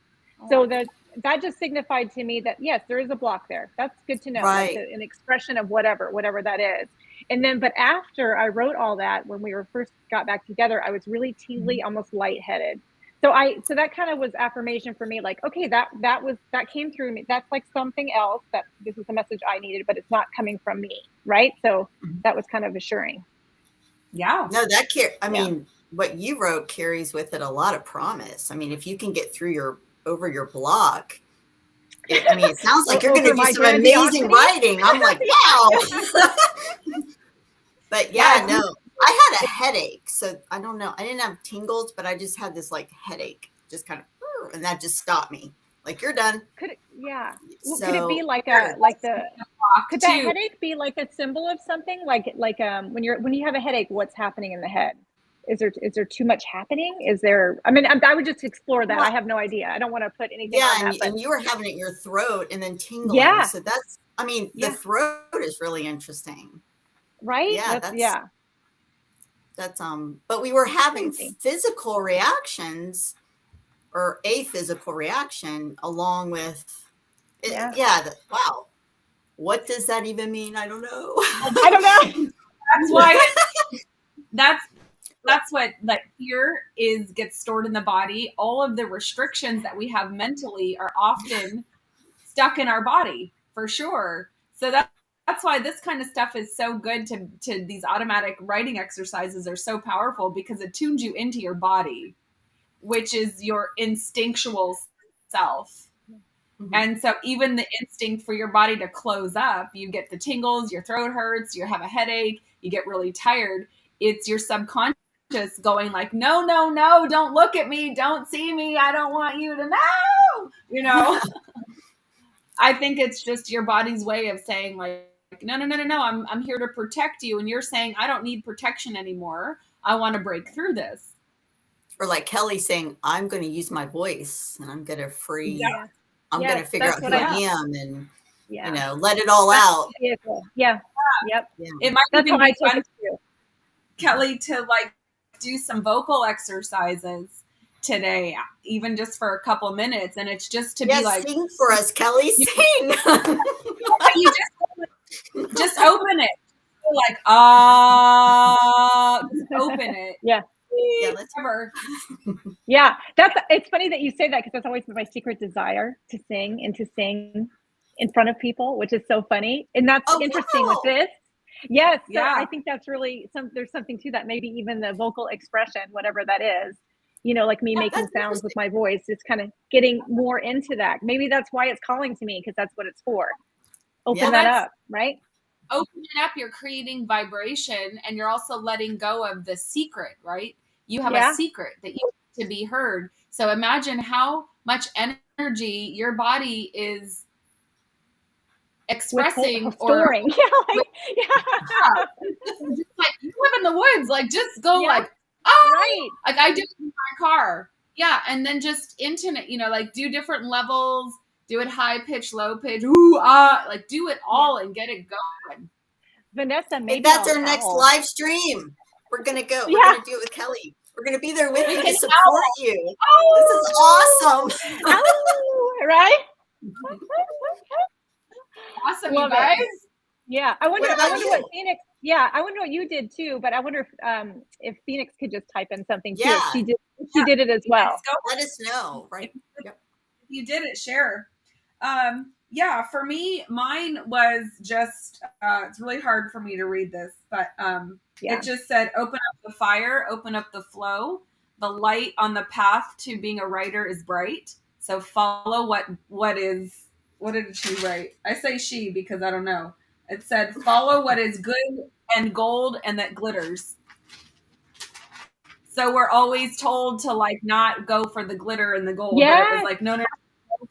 So that just signified to me that, yes, there is a block there. That's good to know. Right. Like an expression of whatever that is. And then, but after I wrote all that, when we first got back together, I was really tingly, almost lightheaded. So that kind of was affirmation for me, like, okay, that came through me. That's like something else, that this is the message I needed, but it's not coming from me. Right. So that was kind of assuring. Yeah. No, mean, what you wrote carries with it a lot of promise. I mean, if you can get through over your block, it sounds like you're going to do some amazing writing. I'm like, wow. But yeah, no, I had a headache. So I don't know. I didn't have tingles, but I just had this like headache, just kind of, and that just stopped me. Like, you're done. Could it be could that headache be like a symbol of something? Like when you have a headache, what's happening in the head? Is there too much happening? Is there? I mean, I would just explore that. Well, I have no idea. I don't want to put anything on that. And you were having it in your throat and then tingling. Yeah. So that's, the throat is really interesting. Right? Yeah. That's but we were having physical reactions, or a physical reaction along with it. Wow. What does that even mean? I don't know. I don't know. That's why that's what, like, fear gets stored in the body. All of the restrictions that we have mentally are often stuck in our body for sure. So that's why this kind of stuff is so good to these automatic writing exercises are so powerful, because it tunes you into your body, which is your instinctual self. Mm-hmm. And so even the instinct for your body to close up, you get the tingles, your throat hurts, you have a headache, you get really tired. It's your subconscious going like, no, no, no, don't look at me. Don't see me. I don't want you to know, you know. I think it's just your body's way of saying like, no, no, no, no, no. I'm here to protect you. And you're saying, I don't need protection anymore. I want to break through this. Or like Kelly saying, I'm going to use my voice and I'm going to free. Yeah. I'm going to figure out who I am and, you know, let it all out. Yeah. Yep. Yeah. It might be fun too, Kelly, to like do some vocal exercises today, even just for a couple minutes. And it's just to be like, sing for us, Kelly, sing. You just open it. Like, just open it. Yeah. Yeah, let's yeah, it's funny that you say that, because that's always been my secret desire, to sing and to sing in front of people, which is so funny. And that's interesting with this. Yes. So I think that's really there's something to that. Maybe even the vocal expression, whatever that is, you know, like me making sounds with my voice, is kind of getting more into that. Maybe that's why it's calling to me, because that's what it's for. Open that up, right? Open it up. You're creating vibration, and you're also letting go of the secret, right? You have a secret that you need to be heard. So imagine how much energy your body is expressing storing. Just like, you live in the woods, like just go like, like I do in my car. Yeah. And then just intonate, you know, like do different levels, do it high pitch, low pitch, like do it all and get it going. Vanessa, maybe that's our next live stream. We're gonna go. We're gonna do it with Kelly. We're gonna be there with you to support you. This is awesome. Right? Awesome, you guys. Yeah, I wonder what Phoenix. Yeah, I wonder what you did too. But I wonder if Phoenix could just type in something too. Yeah, she did it as well. Let us know, right? Yep. If you did it, share. Yeah, for me, mine was just, it's really hard for me to read this, but it just said, open up the fire, open up the flow. The light on the path to being a writer is bright. So follow what did she write? I say she because I don't know. It said, follow what is good and gold and that glitters. So we're always told to like not go for the glitter and the gold. But it was like, no,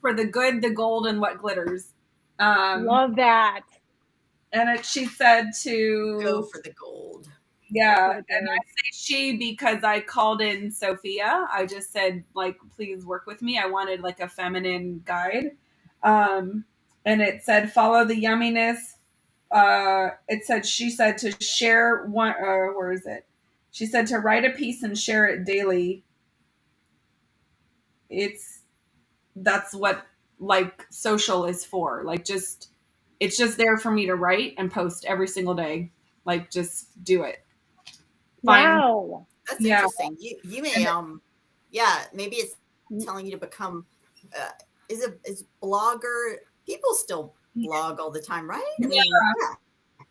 for the good, the gold, and what glitters. Love that. And she said to go for the gold. Yeah, and I say she because I called in Sophia. I just said like, please work with me. I wanted like a feminine guide, and it said follow the yumminess. She said to share one. Where is it? She said to write a piece and share it daily. That's what like social is for. Like it's just there for me to write and post every single day. Like just do it. Wow. That's interesting. You may maybe it's telling you to become is blogger. People still blog all the time, right? I mean,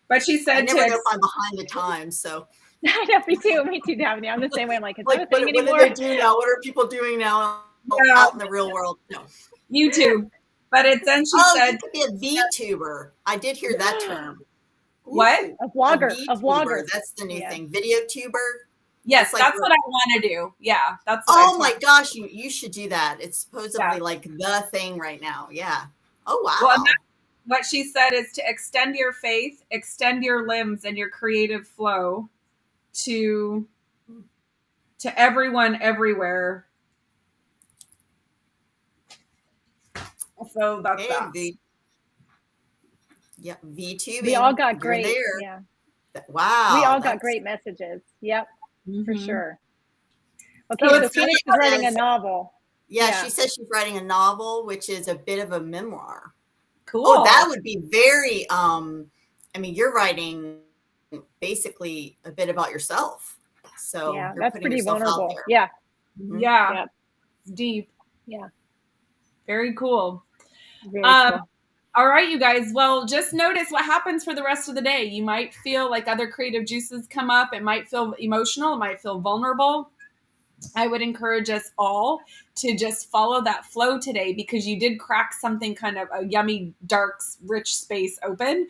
But she said I never know if I'm behind the times, so I know, me too, Daphne. I'm the same way. I'm like, is that a thing anymore? What do they do now? What are people doing now out in the real world? No. YouTube. But then she said you could be a VTuber. I did hear that term. What? A vlogger. A vlogger. That's the new thing. Video tuber. Yes, that's what I want to do. Yeah, that's what my gosh, you should do that. It's supposedly like the thing right now. Yeah. Oh wow. Well, what she said is to extend your faith, extend your limbs and your creative flow to everyone everywhere. So that's that. VTubing. We all got great. Yeah. Wow. We all got great messages. Yep. For sure. Okay, so Phoenix is writing a novel. Yeah, she says she's writing a novel, which is a bit of a memoir. Cool. Oh, that would be very I mean, you're writing basically a bit about yourself. So yeah, you're that's pretty vulnerable. There. Yeah. Yeah. Deep. Yeah. Very cool. Very cool. All right, you guys. Well, just notice what happens for the rest of the day. You might feel like other creative juices come up. It might feel emotional. It might feel vulnerable. I would encourage us all to just follow that flow today, because you did crack something kind of a yummy, dark, rich space open.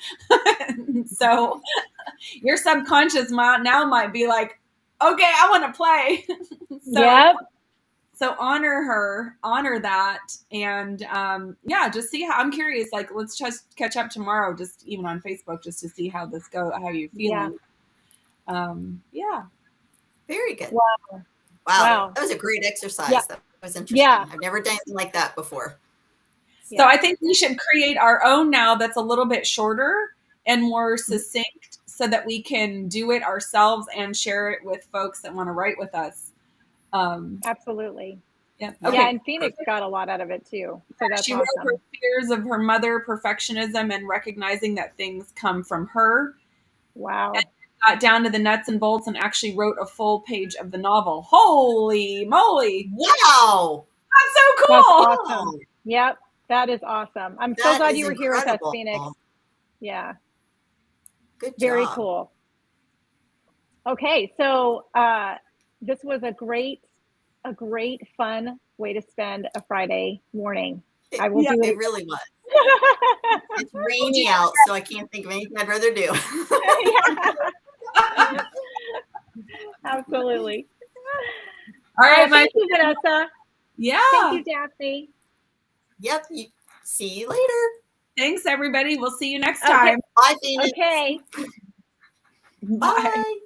So your subconscious now might be like, okay, I want to play. So honor that. And just see how, I'm curious, like, let's just catch up tomorrow, just even on Facebook, just to see how this how you're feeling. Very good. Wow. Wow. That was a great exercise. Yeah. That was interesting. Yeah. I've never done anything like that before. So I think we should create our own now that's a little bit shorter and more succinct, so that we can do it ourselves and share it with folks that want to write with us. Absolutely. Yeah. Okay. Okay. And Phoenix got a lot out of it too. So that's she awesome. wrote her fears of her mother, perfectionism, and recognizing that things come from her. Wow. And got down to the nuts and bolts and actually wrote a full page of the novel. Holy moly. Wow. That's so cool. That's awesome. Yep. That is awesome. I'm so glad you were here with us, Phoenix. Yeah. Good job. Very cool. Okay. So this was a great, fun way to spend a Friday morning. I will do it. It really was. It's rainy out, so I can't think of anything I'd rather do. Absolutely. All right, thank you, Vanessa. Yeah. Thank you, Daphne. Yep. See you later. Thanks, everybody. We'll see you next time. Bye, Phoenix. Okay. Bye.